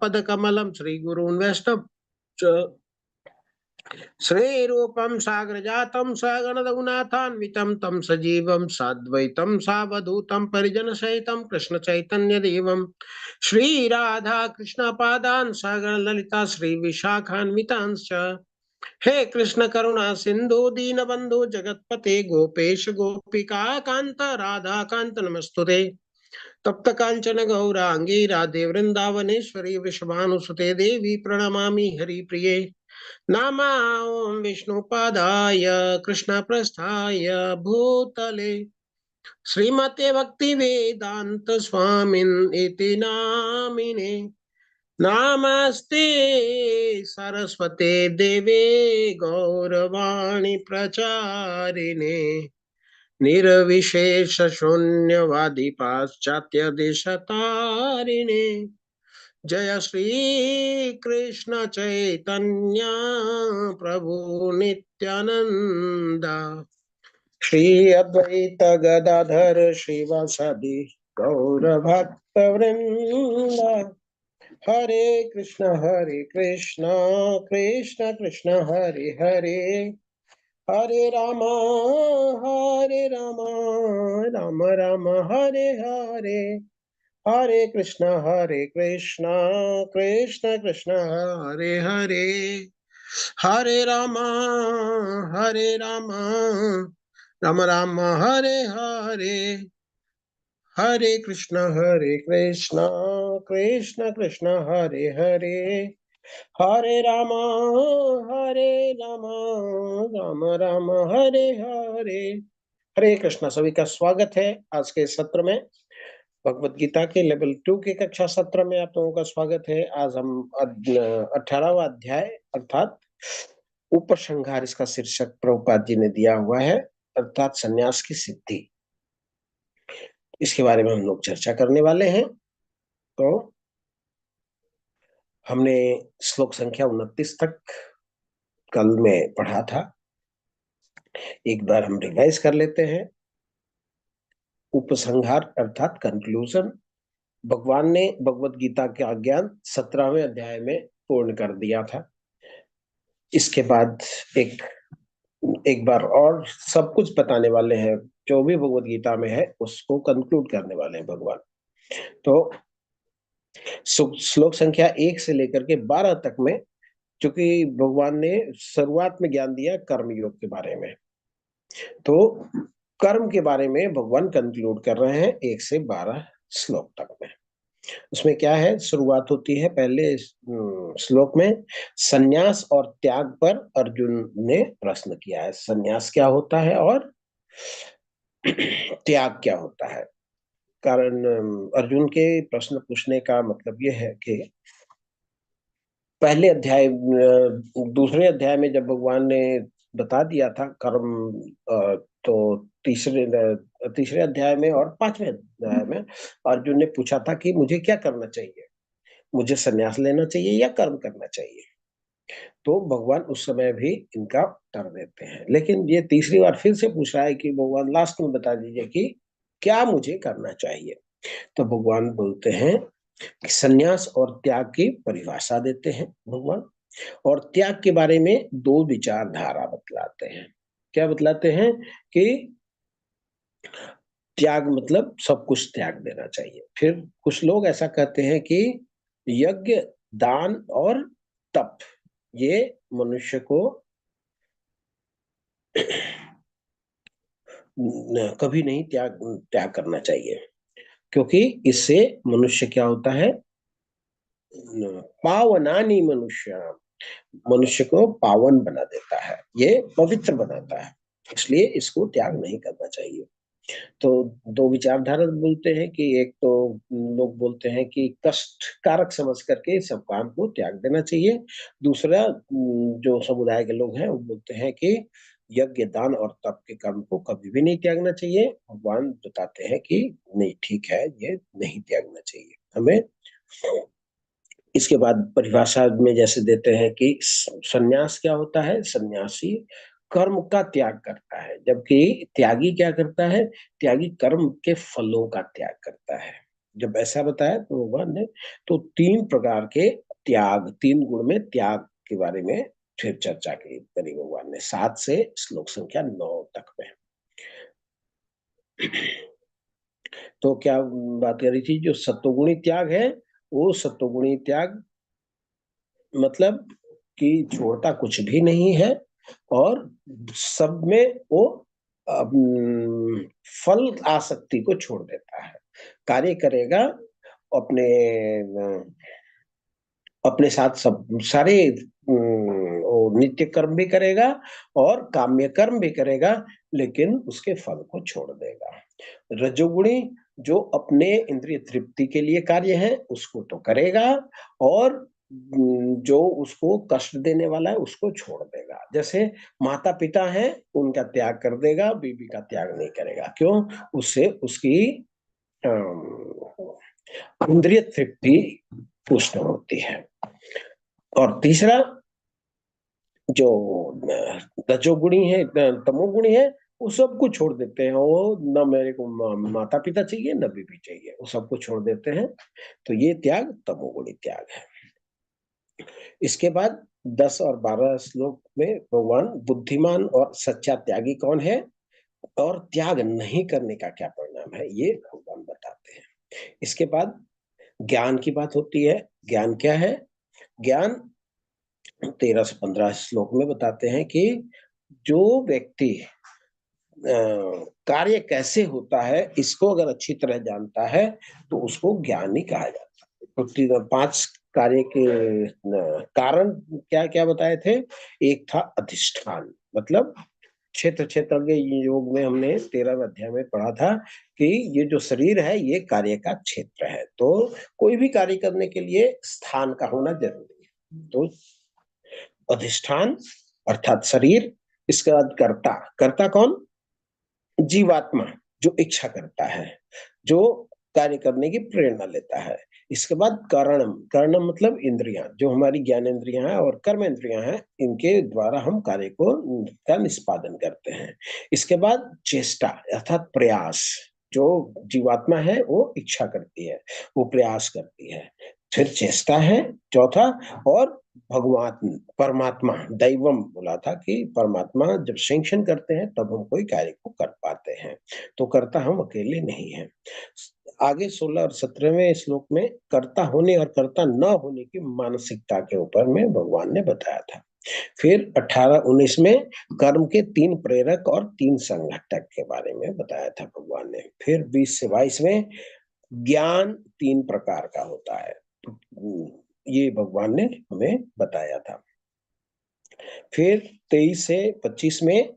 पद कमलम, श्री गुरून् वैष्णव श्रेरूपं साग्रजातं सगण रघुनाथान्वितं तं सजीवं साद्वैतं सावधूतं परिजनसहितं कृष्ण चैतन्य देवं श्री राधा कृष्ण पादान् सगण ललिता श्री विशाखान्वितांश्च। हे कृष्ण करुणा सिंधु दीनबंधु जगतपते गोपेश गोपिका कांत राधा कांत नमस्तुते। तप्त कांचन गौरांगी राधे वृंदावनेश्वरी वृषभानुसुते देवी प्रणमामि हरिप्रिये। नमो विष्णुपादाय कृष्णप्रस्थाय भूतले श्रीमते भक्ति वेदांत स्वामिन् इति नामिने। नमस्ते सरस्वते देवे गौरवाणी प्रचारिणे निर्विशेष शून्यवादी पाश्चात्य देशतारिणे। जय श्री कृष्ण चैतन्य प्रभु नित्यानंद श्री अद्वैत गदाधर श्रीवासादि गौर भक्त वृंद। हरे कृष्ण कृष्ण कृष्ण हरे हरे, हरे राम राम राम हरे हरे, हरे कृष्ण कृष्ण कृष्ण हरे हरे, हरे राम राम राम हरे हरे, हरे कृष्ण कृष्ण कृष्ण हरे हरे, हरे राम राम राम हरे हरे। हरे कृष्ण। सभी का स्वागत है आज के सत्र में। भगवत गीता के लेवल 2 के कक्षा सत्र में आप लोगों का स्वागत है। आज हम 18वां अध्याय अर्थात उपसंहार, इसका शीर्षक प्रभुपाद जी ने दिया हुआ है, अर्थात संन्यास की सिद्धि, इसके बारे में हम लोग चर्चा करने वाले हैं। तो हमने श्लोक संख्या 29 तक कल में पढ़ा था, एक बार हम रिवाइज कर लेते हैं। उपसंहार अर्थात कंक्लूजन, भगवान ने भगवत गीता का ज्ञान 17वें अध्याय में पूर्ण कर दिया था। इसके बाद एक बार और सब कुछ बताने वाले हैं, जो भी भगवत गीता में है उसको कंक्लूड करने वाले हैं भगवान। तो श्लोक संख्या 1 से लेकर के 12 तक में, चूंकि भगवान ने शुरुआत में ज्ञान दिया कर्म योग के बारे में, तो कर्म के बारे में भगवान कंक्लूड कर रहे हैं 1 से 12 श्लोक तक में। उसमें क्या है, शुरुआत होती है पहले श्लोक में संन्यास और त्याग पर अर्जुन ने प्रश्न किया है। संन्यास क्या होता है और त्याग क्या होता है। कारण अर्जुन के प्रश्न पूछने का मतलब ये है कि पहले अध्याय दूसरे अध्याय में जब भगवान ने बता दिया था कर्म, तो तीसरे अध्याय में और 5वें अध्याय में अर्जुन ने पूछा था कि मुझे क्या करना चाहिए, मुझे संन्यास लेना चाहिए या कर्म करना चाहिए। तो भगवान उस समय भी इनका उत्तर देते हैं, लेकिन ये तीसरी बार फिर से पूछ रहा है कि भगवान लास्ट में बता दीजिए कि क्या मुझे करना चाहिए। तो भगवान बोलते हैं कि संन्यास और त्याग की परिभाषा देते हैं भगवान, और त्याग के बारे में 2 विचारधारा बतलाते हैं। क्या बतलाते हैं कि त्याग मतलब सब कुछ त्याग देना चाहिए। फिर कुछ लोग ऐसा कहते हैं कि यज्ञ, दान और तप ये मनुष्य को कभी नहीं त्याग करना चाहिए, क्योंकि इससे मनुष्य क्या होता है, पावनानि मनुष्य, मनुष्य को पावन बना देता है, ये पवित्र बनाता है, इसलिए इसको त्याग नहीं करना चाहिए। तो 2 विचारधारा बोलते हैं कि एक तो लोग बोलते हैं कि कष्ट कारक समझ करके सब काम को त्याग देना चाहिए। दूसरा जो समुदाय के लोग हैं वो बोलते हैं कि यज्ञ, दान और तप के कर्म को कभी भी नहीं त्यागना चाहिए। भगवान बताते हैं कि नहीं, ठीक है, ये नहीं त्यागना चाहिए हमें। इसके बाद परिभाषा में जैसे देते हैं कि सन्यास क्या होता है, सन्यासी कर्म का त्याग करता है, जबकि त्यागी क्या करता है, त्यागी कर्म के फलों का त्याग करता है। जब ऐसा बताया तो भगवान ने तो 3 प्रकार के त्याग, 3 गुण में त्याग के बारे में फिर चर्चा करी भगवान ने 7 से श्लोक संख्या 9 तक में। तो क्या बात करी थी, जो सत्वगुणी त्याग है वो सत्वगुणी त्याग मतलब कि छोड़ता कुछ भी नहीं है और सब में वो फल आसक्ति को छोड़ देता है, कार्य करेगा अपने अपने साथ सब सारे वो नित्य कर्म भी करेगा और काम्य कर्म भी करेगा, लेकिन उसके फल को छोड़ देगा। रजोगुणी जो अपने इंद्रिय तृप्ति के लिए कार्य है उसको तो करेगा और जो उसको कष्ट देने वाला है उसको छोड़ देगा। जैसे माता पिता है उनका त्याग कर देगा, बीवी का त्याग नहीं करेगा। क्यों? उससे उसकी इंद्रिय तृप्ति पुष्ट होती है। और तीसरा जो रजोगुणी है तमोगुणी है वो सबको छोड़ देते हैं। वो न मेरे को माता पिता चाहिए न बीवी चाहिए, वो सबको छोड़ देते हैं। तो ये त्याग तमोगुणी त्याग है। इसके बाद 10 और 12 श्लोक में भगवान बुद्धिमान और सच्चा त्यागी कौन है और त्याग नहीं करने का क्या परिणाम है ये भगवान बताते हैं। इसके बाद ज्ञान की बात होती है। ज्ञान क्या है? ज्ञान 13 से 15 श्लोक में बताते हैं कि जो व्यक्ति कार्य कैसे होता है इसको अगर अच्छी तरह जानता है तो उसको ज्ञानी कहा जाता है। तो 5 कार्य के कारण क्या क्या बताए थे? एक था अधिष्ठान, मतलब क्षेत्र क्षेत्रज्ञ योग में हमने 13वें अध्याय में पढ़ा था कि ये जो शरीर है ये कार्य का क्षेत्र है। तो कोई भी कार्य करने के लिए स्थान का होना जरूरी है। तो अधिष्ठान अर्थात शरीर, इसके बाद कर्ता। कर्ता कौन? जीवात्मा, जो इच्छा करता है, जो कार्य करने की प्रेरणा लेता है। इसके बाद कर्णम, कर्णम मतलब इंद्रियां, जो हमारी ज्ञान इंद्रियां हैं और कर्म इंद्रियां हैं, इनके द्वारा हम कार्य को का निष्पादन करते हैं। इसके बाद चेष्टा अर्थात प्रयास, जो जीवात्मा है वो इच्छा करती है, वो प्रयास करती है। फिर चेष्टा है चौथा। और भगवान परमात्मा दैवम बोला था कि परमात्मा जब सैंक्शन करते हैं तब हम कोई कार्य को कर पाते हैं। तो कर्ता हम अकेले नहीं हैं। आगे 16 और 17वें श्लोक में कर्ता होने और कर्ता न होने की मानसिकता के ऊपर में भगवान ने बताया था। फिर 18-19 में कर्म के 3 प्रेरक और 3 संघटक के बारे में बताया था भगवान ने। फिर 20 से 22 में ज्ञान 3 प्रकार का होता है, ये भगवान ने हमें बताया था। फिर 23 से 25 में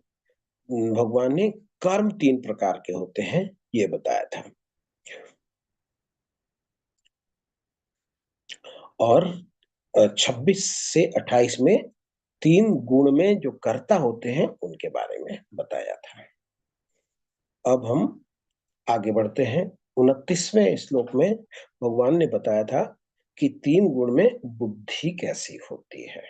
भगवान ने कर्म 3 प्रकार के होते हैं ये बताया था। और 26 से 28 में 3 गुण में जो कर्ता होते हैं उनके बारे में बताया था। अब हम आगे बढ़ते हैं। 29वें श्लोक में भगवान ने बताया था कि 3 गुण में बुद्धि कैसी होती है।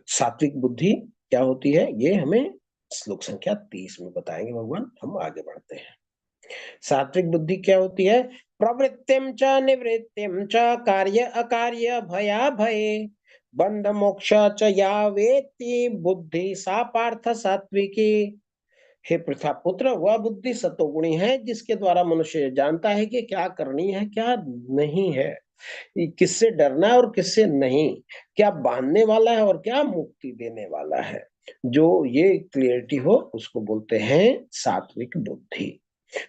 सात्विक बुद्धि क्या होती है ये हमें श्लोक संख्या 30 में बताएंगे भगवान। हम आगे बढ़ते हैं। सात्विक बुद्धि क्या होती है? प्रवृत्तिम च निवृत्तिम च कार्य अकार्य भया भये बंध मोक्ष च या वेत्ति बुद्धि सा पार्थ सात्विकी। हे पृथा पुत्र, वह बुद्धि सतोगुणी है जिसके द्वारा मनुष्य जानता है कि क्या करनी है क्या नहीं है, किससे डरना है और किससे नहीं, क्या बांधने वाला है और क्या मुक्ति देने वाला है। जो ये क्लियरिटी हो उसको बोलते हैं सात्विक बुद्धि।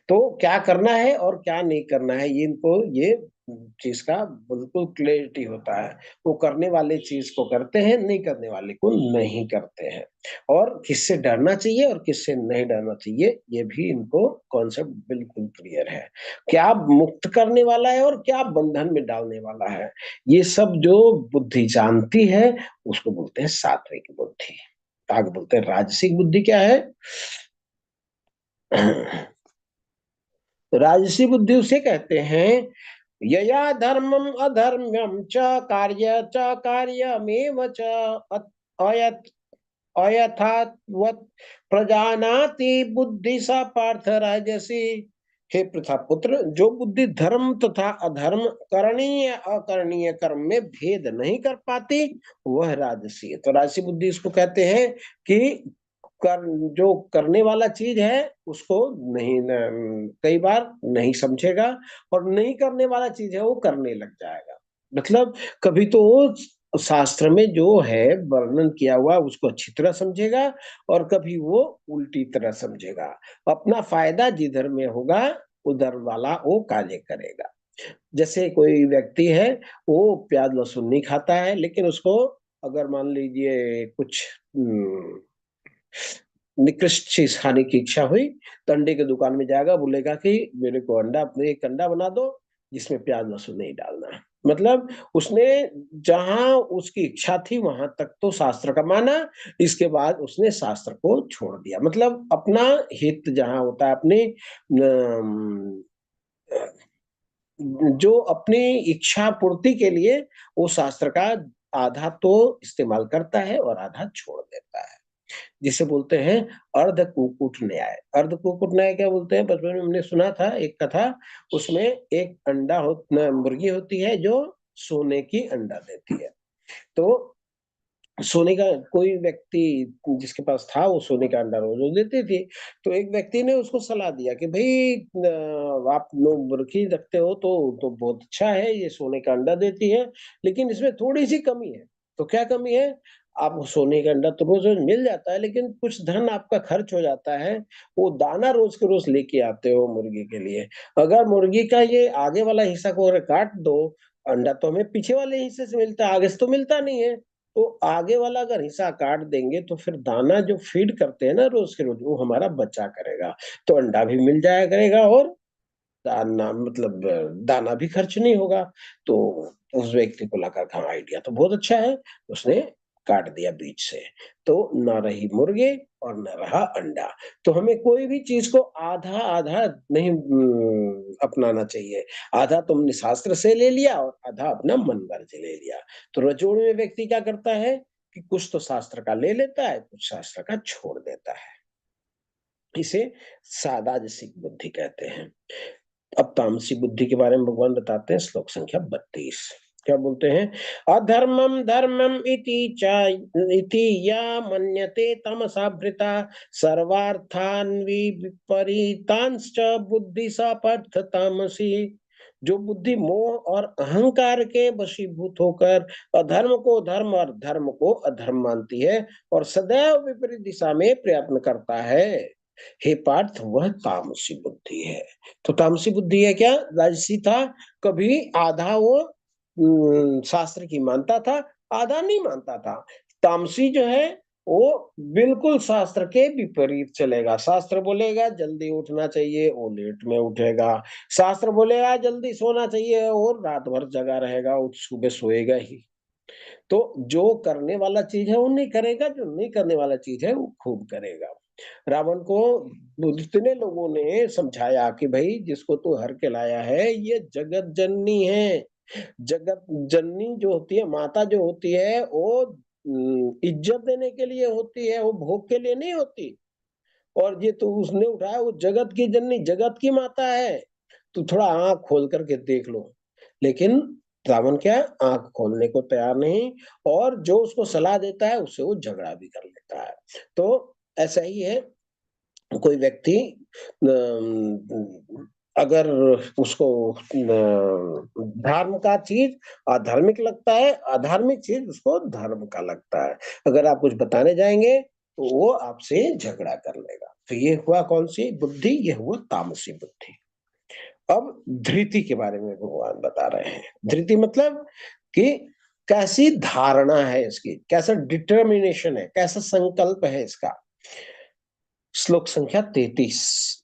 तो क्या करना है और क्या नहीं करना है ये इनको ये चीज का बिल्कुल क्लियरिटी होता है। वो करने वाले चीज को करते हैं, नहीं करने वाले को नहीं करते हैं। और किससे डरना चाहिए और किससे नहीं डरना चाहिए ये भी इनको कॉन्सेप्ट बिल्कुल क्लियर है। क्या मुक्त करने वाला है और क्या बंधन में डालने वाला है, ये सब जो बुद्धि जानती है उसको बोलते हैं सात्विक बुद्धि। आगे बोलते हैं राजसिक बुद्धि क्या है? राजसी बुद्धि उसे कहते हैं यया धर्मम अधर्म्यम च कार्यमेव च अयथ अयथावत् प्रजानाति बुद्धि सा पार्थ राजसी। हे प्रथापुत्र, जो बुद्धि धर्म तथा अधर्म, करणीय अकरणीय कर्म में भेद नहीं कर पाती, वह राजसी है। तो राजसी बुद्धि इसको कहते हैं कि जो करने वाला चीज है उसको नहीं कई बार नहीं समझेगा, और नहीं करने वाला चीज है वो करने लग जाएगा। मतलब कभी तो वो शास्त्र में जो है वर्णन किया हुआ उसको अच्छी तरह समझेगा, और कभी वो उल्टी तरह समझेगा। अपना फायदा जिधर में होगा उधर वाला वो कार्य करेगा। जैसे कोई व्यक्ति है, वो प्याज लहसुन नहीं खाता है, लेकिन उसको अगर मान लीजिए कुछ निकृष्ट चीज खाने की इच्छा हुई, तो अंडे की दुकान में जाएगा, बोलेगा कि मेरे को एक अंडा बना दो जिसमें प्याज लहसुन नहीं डालना है। मतलब उसने जहां उसकी इच्छा थी वहां तक तो शास्त्र का माना, इसके बाद उसने शास्त्र को छोड़ दिया। मतलब अपना हित जहां होता है, अपनी जो अपनी इच्छा पूर्ति के लिए वो शास्त्र का आधा तो इस्तेमाल करता है और आधा छोड़ देता है, जिसे बोलते हैं अर्ध कुकुट न्याय। अर्ध कुकुट न्याय क्या बोलते हैं, बचपन में हमने सुना था एक कथा। उसमें एक मुर्गी होती है जो सोने की अंडा देती है। तो सोने का कोई व्यक्ति जिसके पास था वो सोने का अंडा रोज रोज देती थी। तो एक व्यक्ति ने उसको सलाह दिया कि भाई आप लोग मुर्गी रखते हो तो बहुत अच्छा है, ये सोने का अंडा देती है, लेकिन इसमें थोड़ी सी कमी है। तो क्या कमी है? आप सोने का अंडा तो रोज रोज मिल जाता है, लेकिन कुछ धन आपका खर्च हो जाता है। वो दाना रोज के रोज लेके आते हो मुर्गी के लिए। अगर मुर्गी का ये आगे वाला हिस्सा को अगर काट दो, अंडा तो हमें पीछे वाले हिस्से से मिलता है, आगे से तो मिलता नहीं है। तो आगे वाला अगर हिस्सा काट देंगे तो फिर दाना जो फीड करते हैं ना रोज के रोज, वो हमारा बचा करेगा। तो अंडा भी मिल जाया करेगा, और दाना मतलब दाना भी खर्च नहीं होगा। तो उस व्यक्ति को लगा कि हाँ आइडिया तो बहुत अच्छा है, उसने काट दिया बीच से। तो न रही मुर्गे और न रहा अंडा। तो हमें कोई भी चीज को आधा आधा नहीं अपनाना चाहिए। आधा तुमने शास्त्र से ले लिया और आधा अपना मन मर्जी ले लिया। तो रजोड़ में व्यक्ति क्या करता है कि कुछ तो शास्त्र का ले लेता है, कुछ शास्त्र का छोड़ देता है। इसे सादाजसिक बुद्धि कहते हैं। अब तामसी बुद्धि के बारे में भगवान बताते हैं, श्लोक संख्या 32। क्या बोलते हैं? अधर्मम धर्मम इति या मन्यते तमसा भृता, सर्वार्थान विपरीतांश्च बुद्धि सा पार्थ तामसी। जो बुद्धि मोह और अहंकार के वशीभूत होकर अधर्म को धर्म और धर्म को अधर्म मानती है और सदैव विपरीत दिशा में प्रयत्न करता है, हे पार्थ, वह तामसी बुद्धि है। तो तामसी बुद्धि है क्या? राजसी था। कभी आधा वो शास्त्र की मानता था, आधा नहीं मानता था। तामसी जो है वो बिल्कुल शास्त्र के विपरीत चलेगा। शास्त्र बोलेगा जल्दी उठना चाहिए, वो लेट में उठेगा। शास्त्र बोलेगा जल्दी सोना चाहिए, और रात भर जगा रहेगा, वो सुबह सोएगा ही। तो जो करने वाला चीज है वो नहीं करेगा, जो नहीं करने वाला चीज है वो खूब करेगा। रावण को जितने लोगों ने समझाया कि भाई जिसको तू हर के लाया है ये जगत जननी है। जगत जननी जो होती है, माता जो होती है, वो इज्जत देने के लिए होती है, वो भोग के लिए नहीं होती। और ये तो उसने उठाया, वो जगत की जननी, जगत की माता है। तो थोड़ा आंख खोल करके देख लो। लेकिन रावण क्या, आंख खोलने को तैयार नहीं, और जो उसको सलाह देता है उससे वो झगड़ा भी कर लेता है। तो ऐसा ही है, कोई व्यक्ति अगर उसको धर्म का चीज अधार्मिक लगता है, अधार्मिक चीज उसको धर्म का लगता है, अगर आप कुछ बताने जाएंगे तो वो आपसे झगड़ा कर लेगा। तो ये हुआ कौन सी बुद्धि? ये हुआ तामसी बुद्धि। अब धृति के बारे में भगवान बता रहे हैं। धृति मतलब कि कैसी धारणा है इसकी, कैसा डिटर्मिनेशन है, कैसा संकल्प है इसका। श्लोक संख्या 33।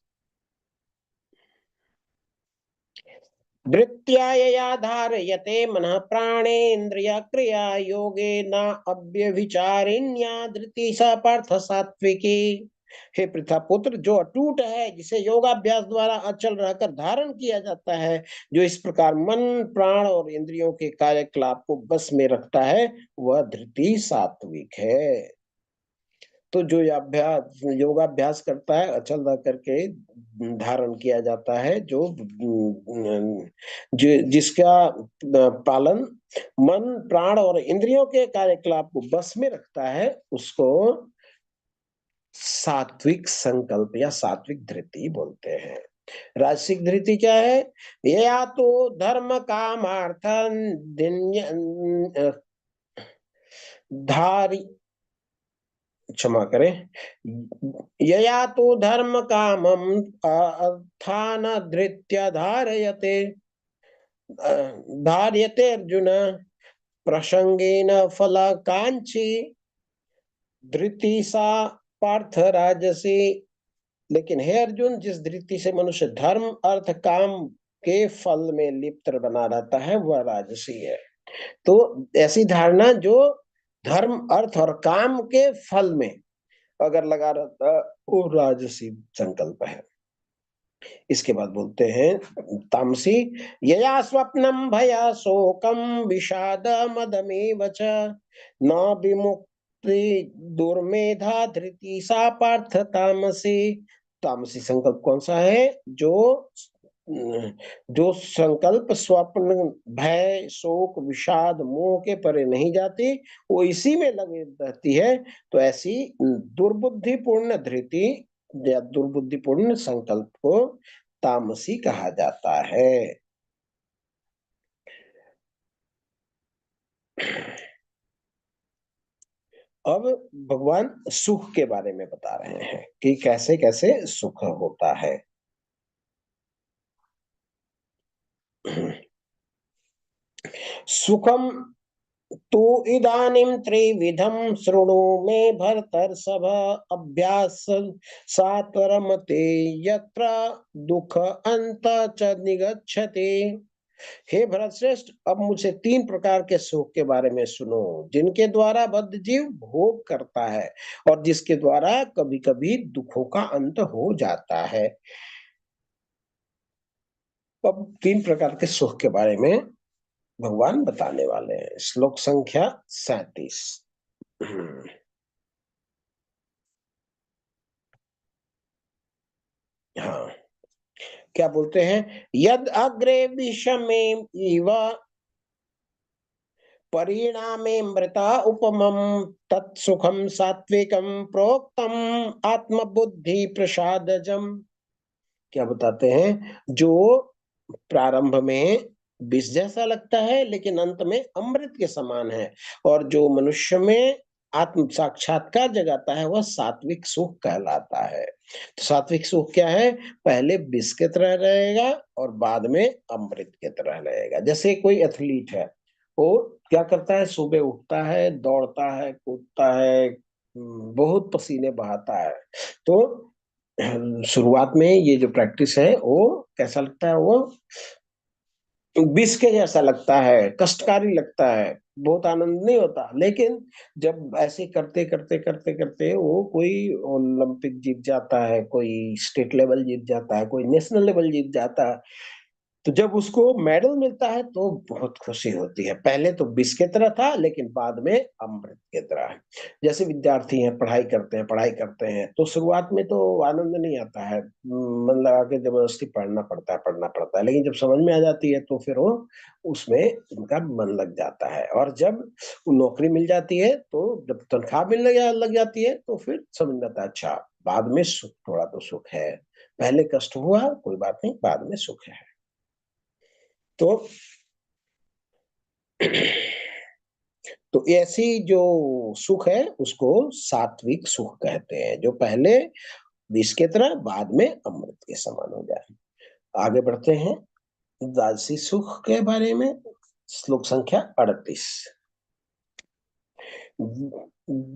वृत्त्या यया धारयते मनः प्राणेन्द्रिय क्रिया योगेन अव्यभिचारिण्या धृति सा पार्थ सात्विकी। हे पृथापुत्र, जो अटूट है, जिसे योगाभ्यास द्वारा अचल रहकर धारण किया जाता है, जो इस प्रकार मन प्राण और इंद्रियों के कार्यकलाप को बस में रखता है, वह धृति सात्विक है। तो जो योगाभ्यास करता है अचल रह करके धारण किया जाता है, जिसका पालन मन, प्राण और इंद्रियों के कार्यकलाप को बस में रखता है, उसको सात्विक संकल्प या सात्विक धृति बोलते हैं। राजसिक धृति क्या है? या तो धर्म कामार्थ धारी क्षमा करें, यया तो धर्म कामम अर्थान धृत्य धारयते धार्यते अर्जुन प्रसंगेन फलाकांक्षी धृति सा पार्थ राजसी। लेकिन हे अर्जुन, जिस धृति से मनुष्य धर्म अर्थ काम के फल में लिप्त बना रहता है वह राजसी है। तो ऐसी धारणा जो धर्म अर्थ और काम के फल में अगर लगा रहता है वो राजसी संकल्प है। इसके बाद बोलते हैं तामसी, यया स्वप्नम भया शोकम विषाद मदमेव च न विमुक्ति दुर्मेधा धृति सा पार्थ तामसी। तामसी संकल्प कौन सा है? जो संकल्प स्वप्न, भय, शोक, विषाद, मोह के परे नहीं जाती, वो इसी में लगी रहती है। तो ऐसी दुर्बुद्धिपूर्ण धृति या दुर्बुद्धिपूर्ण संकल्प को तामसी कहा जाता है। अब भगवान सुख के बारे में बता रहे हैं कि कैसे कैसे सुख होता है। सुखम तो इदानीं त्रिविधं शृणु मे भरतर्षभ अभ्यास सात्वरमते यत्र दुख अंत च निगच्छति। हे भरत श्रेष्ठ, अब मुझे 3 प्रकार के सुख के बारे में सुनो जिनके द्वारा बद्ध जीव भोग करता है और जिसके द्वारा कभी कभी दुखों का अंत हो जाता है। अब 3 प्रकार के सुख के बारे में भगवान बताने वाले हैं। श्लोक संख्या 37। हाँ, क्या बोलते हैं? यद अग्रे विषमे इव परिणामे मृता उपमम तत्सुखम सात्विकम प्रोक्तम आत्मबुद्धि प्रसादजम। क्या बताते हैं? जो प्रारंभ में विष जैसा लगता है लेकिन अंत में अमृत के समान है, और जो मनुष्य में आत्म साक्षात्कार जगाता है वह सात्विक सुख कहलाता है। तो सात्विक सुख क्या है? पहले विष की तरह रहेगा और बाद में अमृत की तरह रहेगा। जैसे कोई एथलीट है, वो क्या करता है? सुबह उठता है, दौड़ता है, कूदता है, बहुत पसीने बहाता है। तो शुरुआत में ये जो प्रैक्टिस है वो कैसा लगता है? वो विष के जैसा लगता है, कष्टकारी लगता है, बहुत आनंद नहीं होता। लेकिन जब ऐसे करते करते करते करते वो कोई ओलंपिक जीत जाता है, कोई स्टेट लेवल जीत जाता है, कोई नेशनल लेवल जीत जाता है, तो जब उसको मेडल मिलता है तो बहुत खुशी होती है। पहले तो विष की तरह था लेकिन बाद में अमृत की तरह है। जैसे विद्यार्थी हैं, पढ़ाई करते हैं तो शुरुआत में तो आनंद नहीं आता है, मन लगा के जबरदस्ती पढ़ना पड़ता है, लेकिन जब समझ में आ जाती है तो फिर वो उसमें उनका मन लग जाता है। और जब नौकरी मिल जाती है, तो जब तनख्वाह मिलने लग जाती है तो फिर समझ में आता है अच्छा, बाद में सुख, थोड़ा तो सुख है, पहले कष्ट हुआ कोई बात नहीं, बाद में सुख है। तो तो ऐसी जो सुख है उसको सात्विक सुख कहते हैं, जो पहले विष की तरह बाद में अमृत के समान हो जाए। आगे बढ़ते हैं राजसी सुख के बारे में। श्लोक संख्या 38।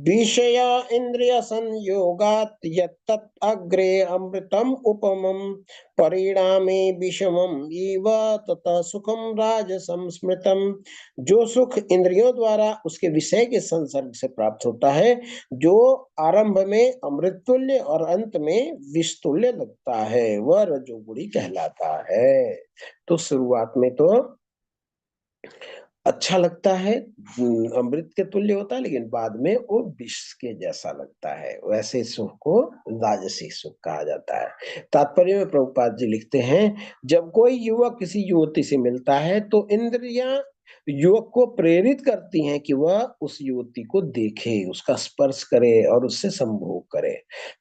विषय इंद्रिय संयोगात यत्तत् अग्रे अमृतम उपमम परिणामे विषमम इव ततः सुखम राजसं स्मृतम। जो सुख इंद्रियों द्वारा उसके विषय के संसर्ग से प्राप्त होता है, जो आरंभ में अमृत तुल्य और अंत में विष तुल्य लगता है, वह रजोगुणी कहलाता है। तो शुरुआत में तो अच्छा लगता है, अमृत के तुल्य होता है, लेकिन बाद में वो विष के जैसा लगता है। वैसे सुख को राजसी सुख कहा जाता है। तात्पर्य में प्रभुपाद जी लिखते हैं, जब कोई युवक किसी युवती से मिलता है तो इंद्रियां युवक को प्रेरित करती हैं कि वह उस युवती को देखे, उसका स्पर्श करे और उससे संभोग करे।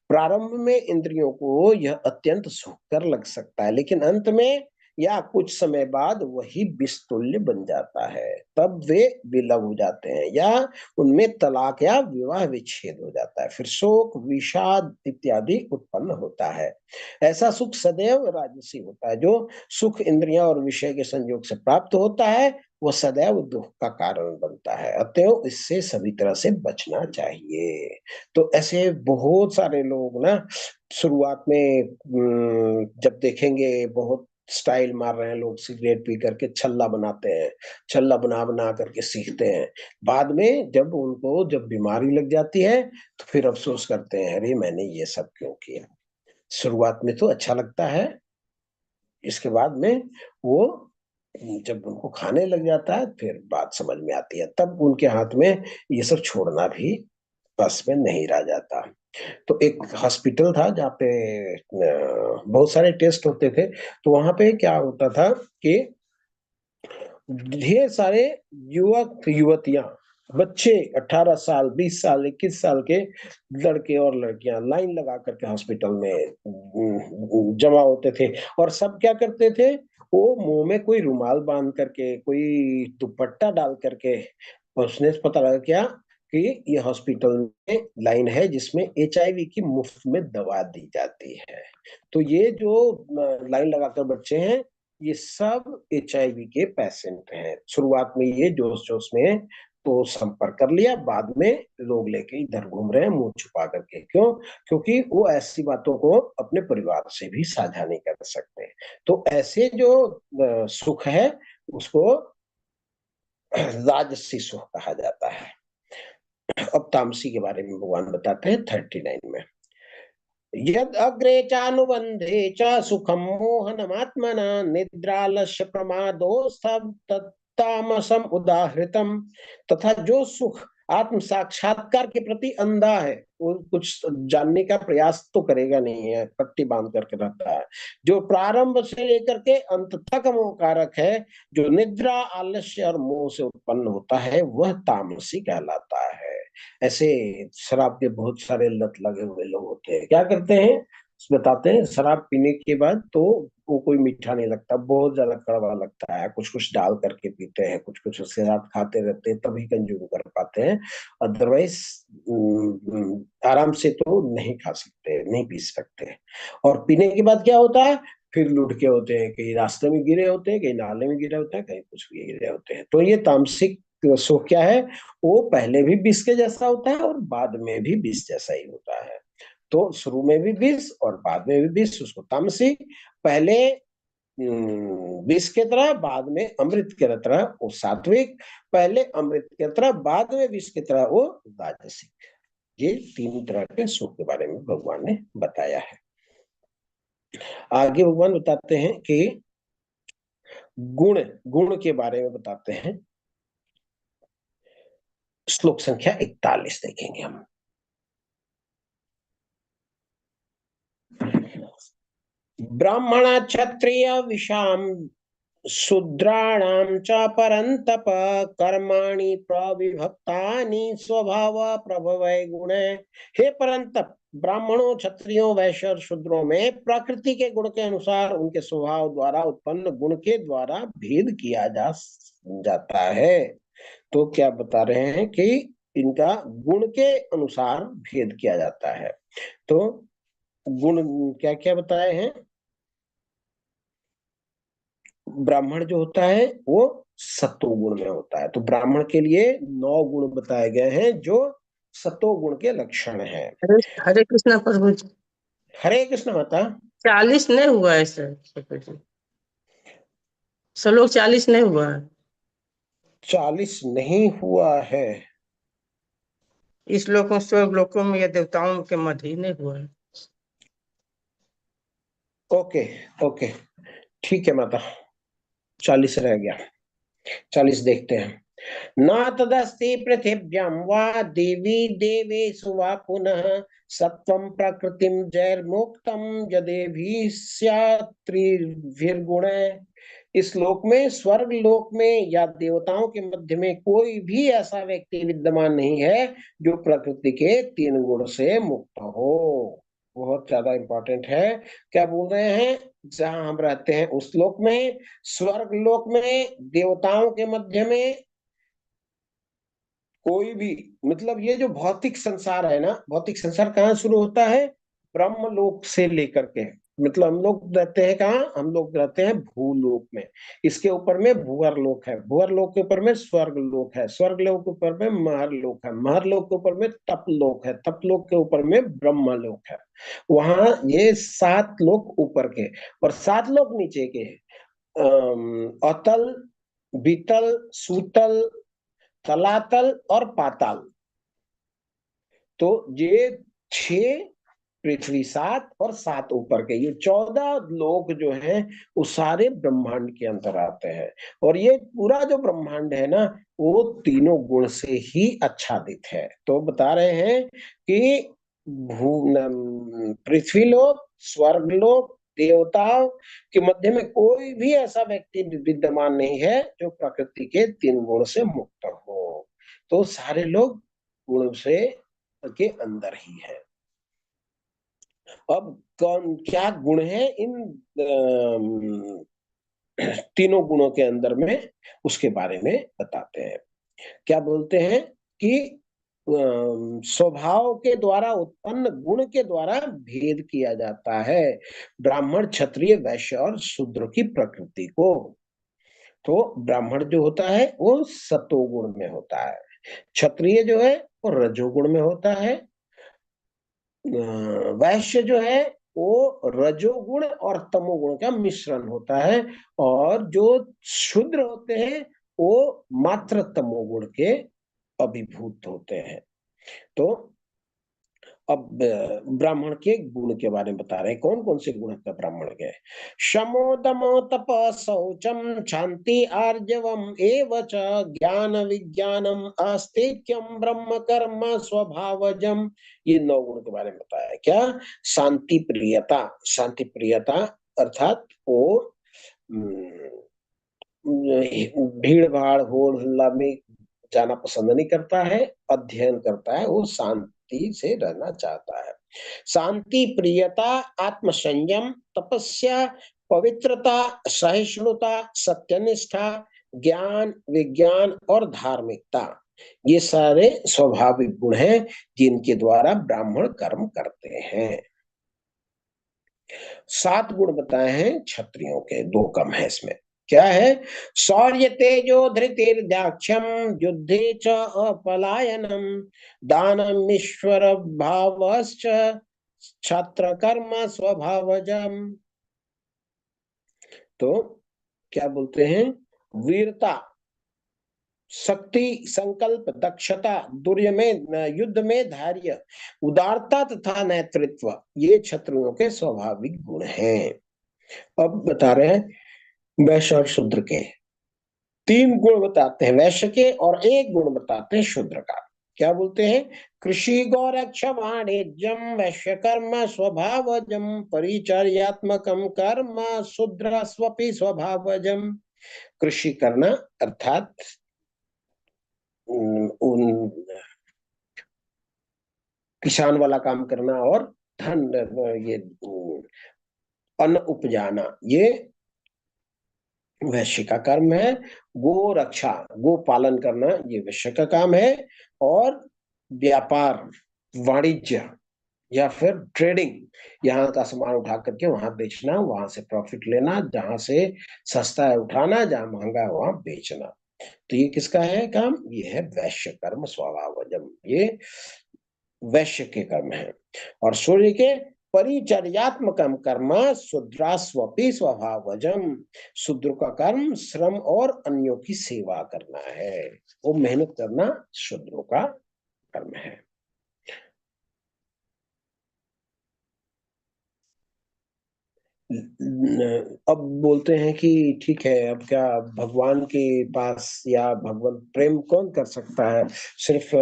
प्रारंभ में इंद्रियों को यह अत्यंत सुखकर लग सकता है, लेकिन अंत में या कुछ समय बाद वही विषतुल्य बन जाता है। तब वे विलग हो जाते हैं या उनमें तलाक या विवाह विच्छेद हो जाता है। फिर शोक, विषाद इत्यादि उत्पन्न होता है। ऐसा सुख सदैव राजसी होता है। जो सुख इंद्रियां और विषय के संयोग से प्राप्त होता है वह सदैव दुख का कारण बनता है। अतएव इससे सभी तरह से बचना चाहिए। तो ऐसे बहुत सारे लोग ना शुरुआत में जब देखेंगे बहुत स्टाइल मार रहे हैं लोग, सिगरेट पी करके छल्ला बनाते हैं, छल्ला बना बना करके सीखते हैं। बाद में जब बीमारी लग जाती है तो फिर अफसोस करते हैं, अरे मैंने ये सब क्यों किया। शुरुआत में तो अच्छा लगता है, इसके बाद में वो जब उनको खाने लग जाता है फिर बात समझ में आती है, तब उनके हाथ में ये सब छोड़ना भी बस में नहीं रह जाता। तो एक हॉस्पिटल था जहाँ पे बहुत सारे टेस्ट होते थे। तो वहां पे क्या होता था कि ढेर सारे युवक युवतियां, बच्चे 18 साल, 20 साल, 21 साल के लड़के और लड़कियां लाइन लगा करके हॉस्पिटल में जमा होते थे। और सब क्या करते थे, वो मुंह में कोई रुमाल बांध करके, कोई दुपट्टा डाल करके, उसने पता लगा क्या कि ये हॉस्पिटल में लाइन है जिसमें HIV की मुफ्त में दवा दी जाती है। तो ये जो लाइन लगाकर बच्चे हैं, ये सब HIV के पेशेंट हैं। शुरुआत में ये जोश जोश में तो संपर्क कर लिया, बाद में लोग लेके इधर घूम रहे हैं मुंह छुपा करके। क्यों? क्योंकि वो ऐसी बातों को अपने परिवार से भी साझा नहीं कर सकते। तो ऐसे जो सुख है उसको राजसी सुख कहा जाता है। अब तामसी के बारे में भगवान बताते हैं 39 में। यद अग्रे चानुबंधे च सुखम मोहनमात्मना निद्रालस्य प्रमादोस्तम उदाहृतम। तथा जो सुख आत्म साक्षात्कार के प्रति अंधा है, वो कुछ जानने का प्रयास तो करेगा नहीं है, पट्टी बांध करके रहता है। जो प्रारंभ से लेकर के अंत तक मोहकारक है, जो निद्रा, आलस्य और मोह से उत्पन्न होता है, वह तामसी कहलाता है। ऐसे शराब के बहुत सारे लत लगे हुए लोग होते हैं, क्या करते हैं बताते हैं, शराब पीने के बाद तो वो कोई मीठा नहीं लगता, बहुत ज्यादा कड़वा लगता है। कुछ कुछ डाल करके पीते हैं, कुछ कुछ उसके साथ खाते रहते हैं, तभी कंज्यूम कर पाते हैं। अदरवाइज आराम से तो नहीं खा सकते, नहीं पी सकते। और पीने के बाद क्या होता है, फिर लुढ़के होते हैं, कहीं रास्ते में गिरे होते हैं, कहीं नाले में गिरे होते हैं, कहीं कुछ भी गिरे होते हैं। तो ये तामसिक सुख क्या है, वो पहले भी विष के जैसा होता है और बाद में भी विष जैसा ही होता है। तो शुरू में भी विष और बाद में भी विष, उसको तामसिक। पहले विष के तरह, बाद में अमृत के तरह वो सात्विक। पहले अमृत के तरह, बाद में विष की तरह वो राजसिक। ये तीन तरह के सुख के बारे में भगवान ने बताया है। आगे भगवान बताते हैं कि गुण गुण के बारे में बताते हैं। श्लोक संख्या 41 देखेंगे हम। ब्राह्मण क्षत्रिय विषाम शूद्राणाम च परंतप कर्माणि प्रविभक्तानि स्वभाव प्रभवै गुणे। हे परंतप, ब्राह्मणों, क्षत्रियों, वैश्य और शूद्रों में प्रकृति के गुण के अनुसार उनके स्वभाव द्वारा उत्पन्न गुण के द्वारा भेद किया जाता है। तो क्या बता रहे हैं कि इनका गुण के अनुसार भेद किया जाता है। तो गुण क्या क्या बताए हैं। ब्राह्मण जो होता है वो सत्वगुण में होता है। तो ब्राह्मण के लिए 9 गुण बताए गए हैं जो सत्वगुण के लक्षण है। हरे हरे कृष्ण प्रभु जी। हरे कृष्ण माता। 40 नहीं हुआ है सर प्रभु जी, श्लोक 40 नहीं हुआ है। 40 नहीं हुआ है। इस लोकों स्वर्ग लोकों में या देवताओं के मध्य ही नहीं हुआ है। ओके ओके, ठीक है माता, 40 रह गया, 40 देखते हैं। न तदस्ति पृथिव्यां वा देवी देवेषु वा पुनः सत्वं प्रकृतिं जैर्मुक्तं यदेभिः स्यात् त्रिभिर्गुणैः। इस लोक में, स्वर्ग लोक में या देवताओं के मध्य में कोई भी ऐसा व्यक्ति विद्यमान नहीं है जो प्रकृति के 3 गुण से मुक्त हो। बहुत ज्यादा इंपॉर्टेंट है। क्या बोल रहे हैं? जहां हम रहते हैं उस लोक में, स्वर्ग लोक में, देवताओं के मध्य में कोई भी, मतलब ये जो भौतिक संसार है ना, भौतिक संसार कहाँ शुरू होता है? ब्रह्म लोक से लेकर के, मतलब हम लोग रहते हैं कहाँ? हम लोग रहते हैं भूलोक में। इसके ऊपर में भूवर लोक है, भूवर लोक के ऊपर में स्वर्ग लोक है, स्वर्ग लोक के ऊपर में महर लोक है, महर लोक के ऊपर में तप लोक है, तप लोक के ऊपर में ब्रह्म लोक है। वहां ये 7 लोक ऊपर के और 7 लोक नीचे के। अतल, बीतल, सूतल, तलातल और पाताल। तो ये 6, पृथ्वी 7 और 7 ऊपर के, ये 14 लोक जो हैं वो सारे ब्रह्मांड के अंदर आते हैं। और ये पूरा जो ब्रह्मांड है ना, वो तीनों गुण से ही आच्छादित है। तो बता रहे हैं कि पृथ्वी लोक, स्वर्ग लोक, देवताओं के मध्य में कोई भी ऐसा व्यक्ति विद्यमान नहीं है जो प्रकृति के 3 गुण से मुक्त हो। तो सारे लोग गुण से के अंदर ही है। अब कौन क्या गुण है इन तीनों गुणों के अंदर में, उसके बारे में बताते हैं। क्या बोलते हैं कि स्वभाव के द्वारा उत्पन्न गुण के द्वारा भेद किया जाता है ब्राह्मण, क्षत्रिय, वैश्य और शूद्र की प्रकृति को। तो ब्राह्मण जो होता है वो सतोगुण में होता है, क्षत्रिय जो है वो रजोगुण में होता है, वैश्य जो है वो रजोगुण और तमोगुण का मिश्रण होता है, और जो शूद्र होते हैं वो मात्र तमोगुण के अभिभूत होते हैं। तो अब ब्राह्मण के गुण के बारे में बता रहे हैं, कौन कौन से गुण है ब्राह्मण के? शमो दमो तप शौचम शांति आर्जवम एव च ज्ञान विज्ञानम आस्तिक्यम ब्रह्म कर्म स्वभावजम। ये 9 गुण के बारे में बताया। क्या? शांति प्रियता, शांति प्रियता अर्थात वो भीड़ भाड़ होड़ हल्ला में जाना पसंद नहीं करता है, अध्ययन करता है, वो शांति से रहना चाहता है। शांति प्रियता, आत्म संयम, तपस्या, पवित्रता, सहिष्णुता, सत्यनिष्ठा, ज्ञान विज्ञान और धार्मिकता, ये सारे स्वाभाविक गुण हैं जिनके द्वारा ब्राह्मण कर्म करते हैं। 7 गुण बताए हैं क्षत्रियों के, 2 कम है इसमें। क्या है? शौर्य तेजो धृतिर्दाक्ष्यम युद्धे च अपलायनम दानम ईश्वर भावश्च छत्र कर्म स्वभावजम। तो क्या बोलते हैं? वीरता, शक्ति, संकल्प, दक्षता, दुर्य में युद्ध में धैर्य, उदारता तथा नेतृत्व, ये क्षत्रियों के स्वाभाविक गुण हैं। अब बता रहे हैं वैश्य और शूद्र के। 3 गुण बताते हैं वैश्य के और 1 गुण बताते हैं शूद्र का। क्या बोलते हैं? कृषि गौरक्ष वाणिज्यम वैश्य कर्म स्वभावजम परिचर्यात्मकम कर्म शूद्र स्वपि स्वभावजम। कृषि करना अर्थात उन किसान वाला काम करना, और धन, ये अन्न उपजाना, ये वैश्य का कर्म है। गो रक्षा, गो पालन करना, ये वैश्य का काम है। और व्यापार, वाणिज्य या फिर ट्रेडिंग, यहाँ का सामान उठा करके वहां बेचना, वहां से प्रॉफिट लेना, जहां से सस्ता है उठाना, जहां महंगा है वहां बेचना। तो ये किसका है काम? ये है वैश्य कर्म स्वभावजम, ये वैश्य के कर्म है। और सूर्य के परिचर्यात्मकम कर्म शूद्रास्वपि स्वभावजम, शूद्र का कर्म श्रम और अन्यों की सेवा करना है, वो मेहनत करना शूद्रों का कर्म है। अब बोलते हैं कि ठीक है, अब क्या भगवान के पास या भगवान प्रेम कौन कर सकता है? सिर्फ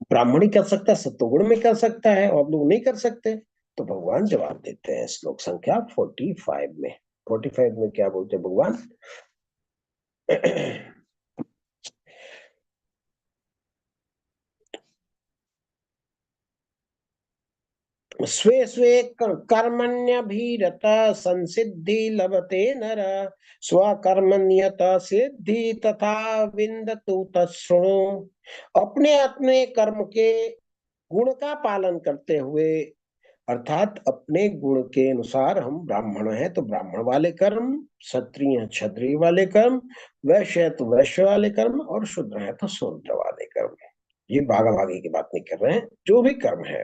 ब्राह्मण ही कर सकता है, सत्वगुण में कर सकता है, और लोग नहीं कर सकते। तो भगवान जवाब देते हैं श्लोक संख्या 45 में। 45 में क्या बोलते हैं भगवान? स्वे स्वे कर्मण्यभिरत संसिद्धि लभते नर, स्वकर्मण्यत सिद्धि तथा विन्दतु तच्छृणु। अपने अपने कर्म के गुण का पालन करते हुए, अर्थात अपने गुण के अनुसार, हम ब्राह्मण हैं तो ब्राह्मण वाले कर्म, क्षत्रिय हैं क्षत्रिय वाले कर्म, वैश्य है तो वैश्य वाले कर्म, और शूद्र है तो शूद्र वाले कर्म। ये भागा भागी की बात नहीं कर रहे हैं, जो भी कर्म है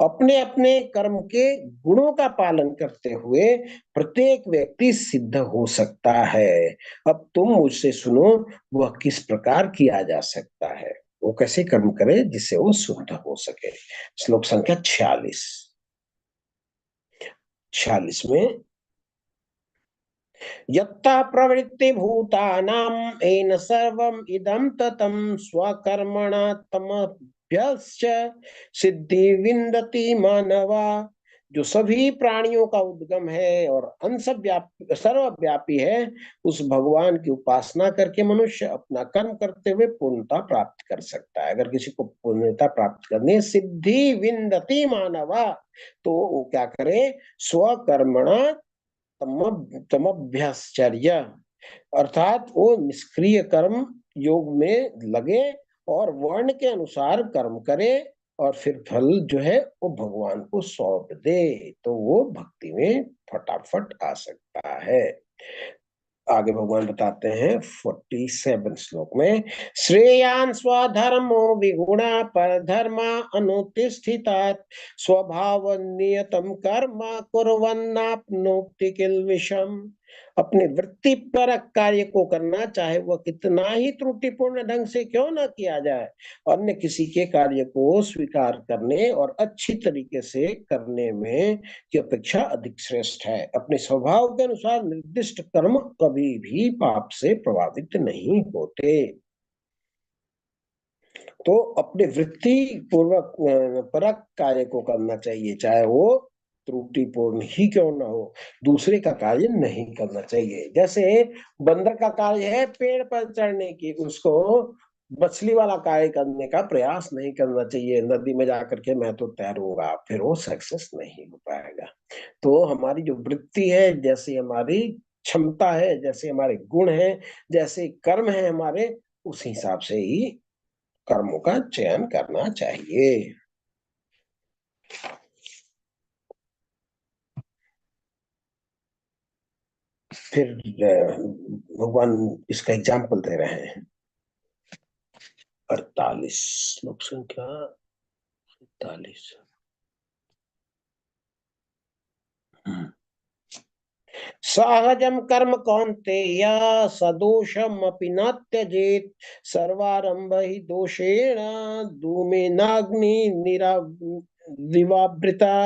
अपने अपने कर्म के गुणों का पालन करते हुए प्रत्येक व्यक्ति सिद्ध हो सकता है। अब तुम मुझसे सुनो, वह किस प्रकार किया जा सकता है, वो कैसे कर्म करे जिससे वो शुद्ध हो सके। श्लोक संख्या 46 में, यत्ता प्रवृत्ति भूतानाम येन सर्वम इदं ततं स्वकर्मणा तमभ्यस्य सिद्धि विन्दति मानवा। जो सभी प्राणियों का उद्गम है और अंशव्यापी सर्वव्यापी है, उस भगवान की उपासना करके मनुष्य अपना कर्म करते हुए पूर्णता प्राप्त कर सकता है। अगर किसी को पूर्णता प्राप्त करनी है, सिद्धि विन्दति मानवा, तो वो क्या करे? स्वकर्मणा तमभ्यश्चर्य, अर्थात वो निष्क्रिय कर्म योग में लगे और वर्ण के अनुसार कर्म करे, और फिर फल जो है वो भगवान को सौंप दे, तो वो भक्ति में फटाफट आ सकता है। आगे भगवान बताते हैं 47 श्लोक में, श्रेयान स्वधर्मो विगुणा पर धर्मा अनुतिष्ठितात् स्वभाव नियतम कर्म कुर्वन्नाप्नोति किल्बिषम्। अपने वृत्ति पर कार्य को करना, चाहे वह कितना ही त्रुटिपूर्ण ढंग से क्यों न किया जाए, अन्य किसी के कार्य को स्वीकार करने और अच्छी तरीके से करने में की अपेक्षा अधिक श्रेष्ठ है। अपने स्वभाव के अनुसार निर्दिष्ट कर्म कभी भी पाप से प्रभावित नहीं होते। तो अपने वृत्ति पूर्वक परक कार्य को करना चाहिए, चाहे वो त्रुटिपूर्ण ही क्यों ना हो। दूसरे का कार्य नहीं करना चाहिए। जैसे बंदर का कार्य है पेड़ पर चढ़ने की, उसको मछली वाला कार्य करने का प्रयास नहीं करना चाहिए, नदी में जाकर के मैं तो तैरूंगा, फिर वो सक्सेस नहीं हो पाएगा। तो हमारी जो वृत्ति है, जैसे हमारी क्षमता है, जैसे हमारे गुण हैं, जैसे कर्म है हमारे, उस हिसाब से ही कर्मों का चयन करना चाहिए। फिर भगवान इसका एग्जाम्पल दे रहे हैं। 48 श्लोक संख्या 48। सहजम कर्म कौन्तेय सदोषमपि न त्यजेत् सर्वारंभ ही दोषेण धूमेनाग्नि निरावृता।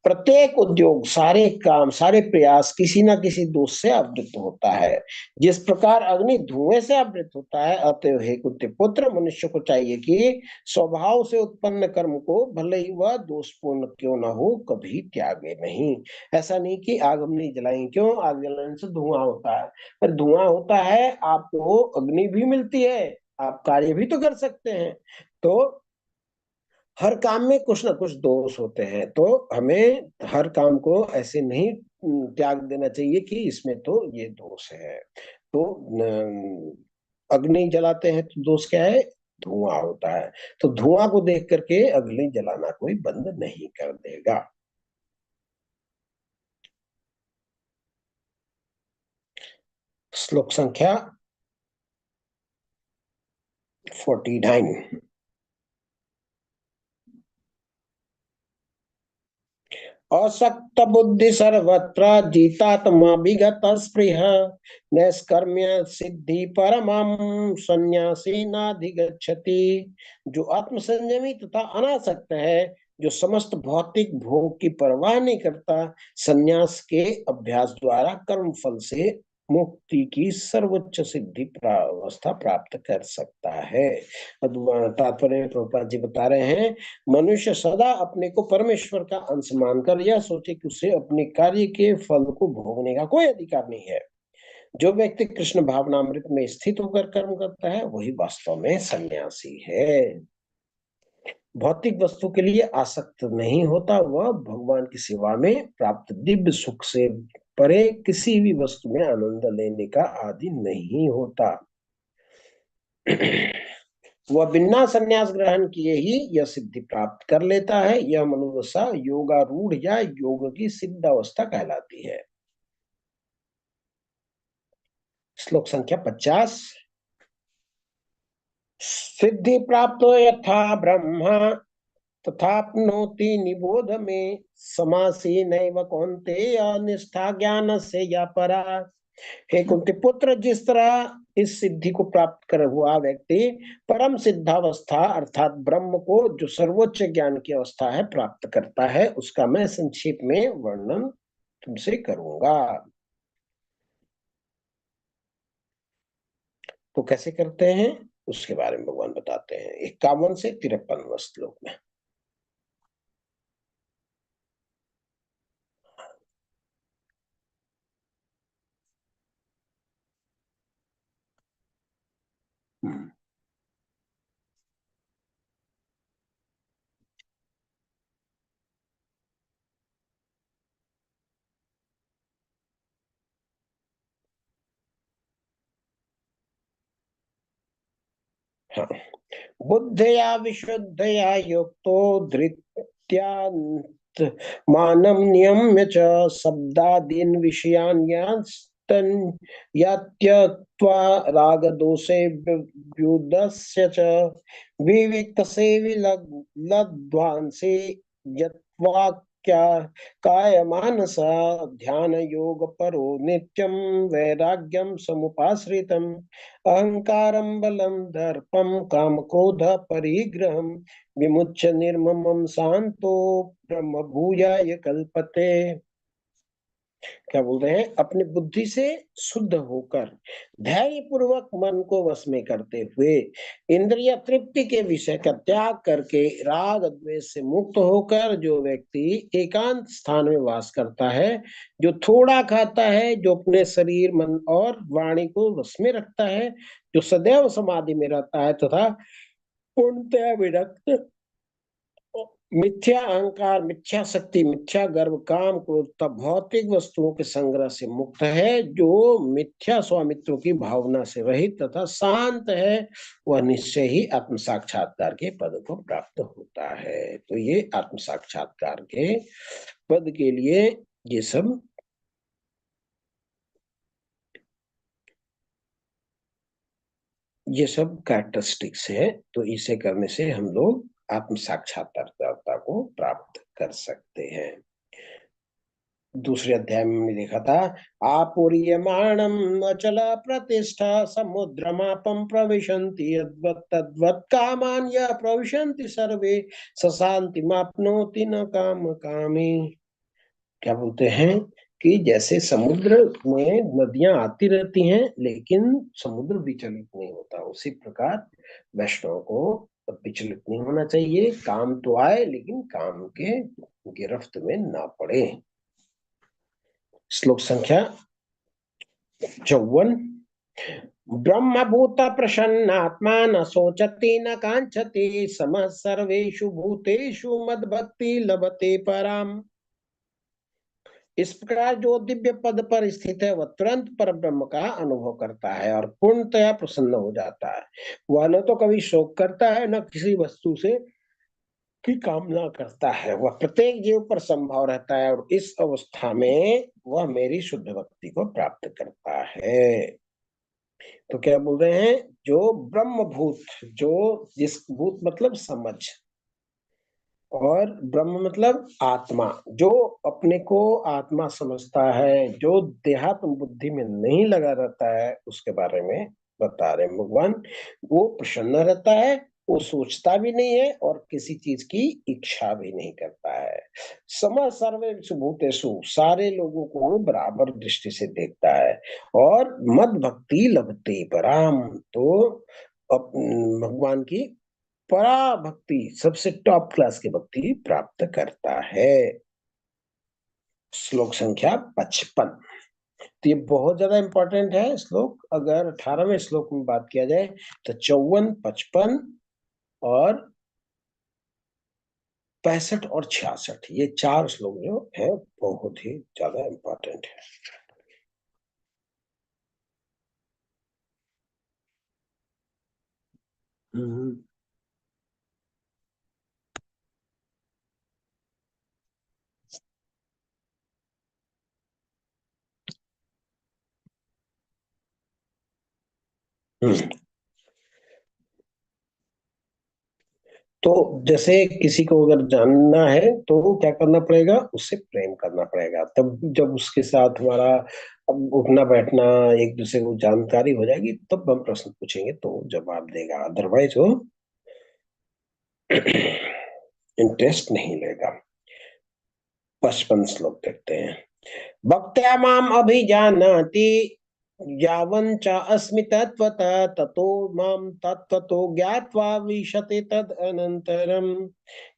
प्रत्येक उद्योग, सारे काम, सारे प्रयास किसी ना किसी दोष से आवृत होता है। जिस प्रकार अग्नि धुएं से आवृत होता है, अतएव हे कुंती पुत्र, मनुष्य को चाहिए कि स्वभाव से उत्पन्न कर्म को भले ही वह दोषपूर्ण क्यों न हो, कभी त्यागे नहीं। ऐसा नहीं कि आग हम नहीं जलाएंगे, क्यों? आग जलाने से धुआं होता है, पर धुआं होता है, आपको अग्नि भी मिलती है, आप कार्य भी तो कर सकते हैं। तो हर काम में कुछ ना कुछ दोष होते हैं, तो हमें हर काम को ऐसे नहीं त्याग देना चाहिए कि इसमें तो ये दोष है। तो अग्नि जलाते हैं तो दोष क्या है? धुआं होता है। तो धुआं को देख करके अग्नि जलाना कोई बंद नहीं कर देगा। श्लोक संख्या 49। असक्त बुद्धि सर्वत्र जितात्मा विगत स्पृह नैष्कर्म्य सिद्धि परमं सन्यासी नाधिगच्छति। जो आत्म संयमी तथा अनासक्त है, जो समस्त भौतिक भोग की परवाह नहीं करता, संन्यास के अभ्यास द्वारा कर्म फल से मुक्ति की सर्वोच्च सिद्धि अवस्था प्राप्त कर सकता है। तात्पर्य में प्रभुपाद जी बता रहे हैं, मनुष्य सदा अपने को परमेश्वर का अंश मानकर यह सोचे कि उसे अपने कार्य के फल को भोगने का कोई अधिकार नहीं है। जो व्यक्ति कृष्ण भावनामृत में स्थित होकर कर्म करता है वही वास्तव में सन्यासी है। भौतिक वस्तु के लिए आसक्त नहीं होता, वह भगवान की सेवा में प्राप्त दिव्य सुख से परे किसी भी वस्तु में आनंद लेने का आदि नहीं होता। वह बिना संन्यास ग्रहण किए ही यह सिद्धि प्राप्त कर लेता है। यह मनुदशा योगारूढ़ या योग की सिद्ध अवस्था कहलाती है। श्लोक संख्या 50। सिद्धि प्राप्त यथा ब्रह्मा तथाप्नोति निबोध में समासी नैव कौन्तेय निष्ठा ज्ञान से या परा। हे कुंती पुत्र, जिस तरह इस सिद्धि को प्राप्त कर हुआ व्यक्ति परम सिद्धावस्था अर्थात ब्रह्म को, जो सर्वोच्च ज्ञान की अवस्था है, प्राप्त करता है, उसका मैं संक्षेप में वर्णन तुमसे करूंगा। तो कैसे करते हैं उसके बारे में भगवान बताते हैं 51 से 53 श्लोक में। हाँ। बुद्धया विशुद्धया युक्तो धृत्यात्मानं नियम्य च शब्दादीन् विषयान् त्यक्त्वा रागदोषे व्युदस्य च विविक्तसे विलग्ध्वांसे यत्वा क्या कायमानस ध्यान योग परो नित्यं वैराग्यम समुपाश्रितम् अहंकारं बलं दर्पं काम क्रोध परिग्रहं विमुच्य निर्ममं शांतो ब्रह्म भूयाय कल्पते। क्या बोल रहे हैं, अपनी बुद्धि से शुद्ध होकर धैर्य पूर्वक मन को वश में करते हुए इंद्रिय तृप्ति के विषय का त्याग करके राग द्वेष से मुक्त होकर जो व्यक्ति एकांत स्थान में वास करता है, जो थोड़ा खाता है, जो अपने शरीर मन और वाणी को वश में रखता है, जो सदैव समाधि में रहता है तथा पूर्णतया विरक्त, मिथ्या अहंकार, मिथ्या शक्ति, मिथ्या गर्व, काम क्रोध भौतिक वस्तुओं के संग्रह से मुक्त है, जो मिथ्या स्वामित्व की भावना से रहित तथा शांत है, वह निश्चय ही आत्म साक्षात्कार के पद को प्राप्त होता है। तो ये आत्म साक्षात्कार के पद के लिए ये सब कैरेक्टरिस्टिक्स है। तो इसे करने से हम लोग आत्म साक्षात्कारता को प्राप्त कर सकते हैं। दूसरे अध्याय में हमने देखा था, आपूर्यमाणम अचल प्रतिष्ठा समुद्रमापम प्रविशन्ति यद्वत् तद्वत् कामान यः प्रविशन्ति सर्वे सशांति माप्नोति न काम कामी। क्या बोलते हैं कि जैसे समुद्र में नदियां आती रहती हैं लेकिन समुद्र विचलित नहीं होता, उसी प्रकार वैष्णव को विचलित नहीं होना चाहिए। काम तो आए लेकिन काम के गिरफ्त में ना पड़े। श्लोक संख्या 54। ब्रह्मभूत प्रसन्नात्मा न शोचति न कांक्षति समः सर्वेषु भूतेषु मद्भक्ति लभते पराम। इस प्रकार जो दिव्य पद पर स्थित है वह तुरंत पर ब्रह्म का अनुभव करता है और पूर्णतया प्रसन्न हो जाता है। वह न तो कभी शोक करता है न किसी वस्तु से की कामना करता है, वह प्रत्येक जीव पर संभव रहता है और इस अवस्था में वह मेरी शुद्ध भक्ति को प्राप्त करता है। तो क्या बोल रहे हैं, जो ब्रह्म भूत, जो जिस भूत मतलब समझ और ब्रह्म मतलब आत्मा, जो अपने को आत्मा समझता है, जो देहात्म बुद्धि में नहीं लगा रहता है, उसके बारे में बता रहे भगवान। वो प्रसन्न रहता है, वो सोचता भी नहीं है और किसी चीज की इच्छा भी नहीं करता है। सम सर्वेषु भूतेषु, सारे लोगों को बराबर दृष्टि से देखता है। और मद भक्ति लभते पराम, तो भगवान की परा भक्ति, सबसे टॉप क्लास की भक्ति प्राप्त करता है। श्लोक संख्या 55। तो ये बहुत ज्यादा इंपॉर्टेंट है श्लोक। अगर 18वें श्लोक में बात किया जाए तो 54, 55 और 65 और 66, ये 4 श्लोक जो है बहुत ही ज्यादा इंपॉर्टेंट है। हम्म। हम्म। तो जैसे किसी को अगर जानना है तो क्या करना पड़ेगा, उससे प्रेम करना पड़ेगा। तब जब उसके साथ हमारा अब उठना बैठना, एक दूसरे को जानकारी हो जाएगी, तब हम प्रश्न पूछेंगे तो जवाब देगा, अदरवाइज वो इंटरेस्ट नहीं लेगा। 55 श्लोक देखते हैं। भक्त्या माम अभिजानाति यावञ्च अस्मि तत्त्वतः ततो माम तत्त्वतो ज्ञात्वा विशते तद अनंतरम।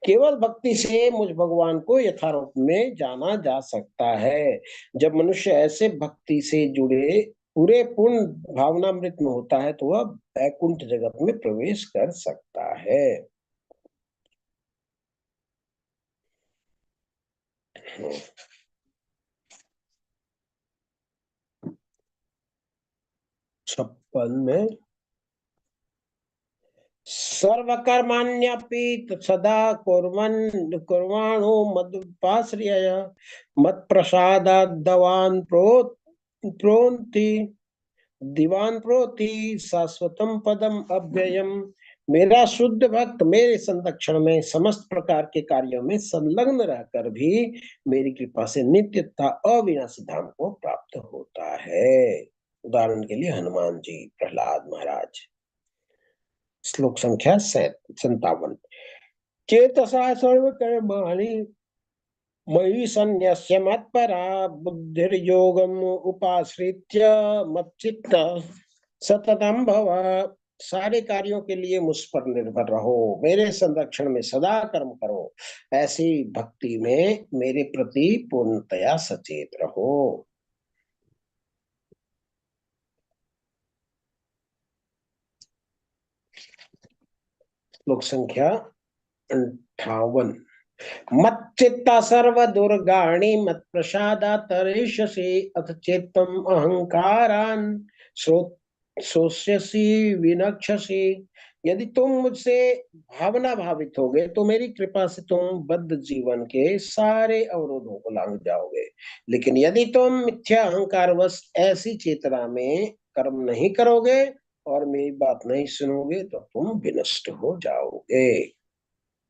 केवल भक्ति से मुझ भगवान को यथारूप में जाना जा सकता है। जब मनुष्य ऐसे भक्ति से जुड़े पूरे पूर्ण भावनामृत में होता है तो वह वैकुंठ जगत में प्रवेश कर सकता है। 56 में सर्वकर्माण्यपि सदा कुर्वाणो मदुपाश्रय मत्प्रसादाद् प्रोन्ति दिवान प्रोति शाश्वतम पदम अव्ययम। मेरा शुद्ध भक्त मेरे संरक्षण में समस्त प्रकार के कार्यों में संलग्न रहकर भी मेरी कृपा से नित्यता अविनाशी धाम को प्राप्त होता है। उदाहरण के लिए हनुमान जी, प्रहलाद महाराज। श्लोक संख्या 57। चेतसा सर्वकर्माणि मयि सन्न्यस्य मत्परा बुद्धिर्योगम उपाश्रित्य मच्चित्त सततम भव। सारे कार्यों के लिए मुझ पर निर्भर रहो, मेरे संरक्षण में सदा कर्म करो, ऐसी भक्ति में मेरे प्रति पूर्णतया सचेत रहो। श्लोक संख्या 58। मच्चित्ता सर्व दुर्गाणि मत प्रसादा तरिष्यसि अथ चेत्तम अहंकारान शोष्यसि विनक्ष्यसि। यदि तुम मुझसे भावना भावित होगे तो मेरी कृपा से तुम बद्ध जीवन के सारे अवरोधों को लांघ जाओगे। लेकिन यदि तुम मिथ्या अहंकारवश ऐसी चेतना में कर्म नहीं करोगे और मेरी बात नहीं सुनोगे तो तुम विनष्ट हो जाओगे।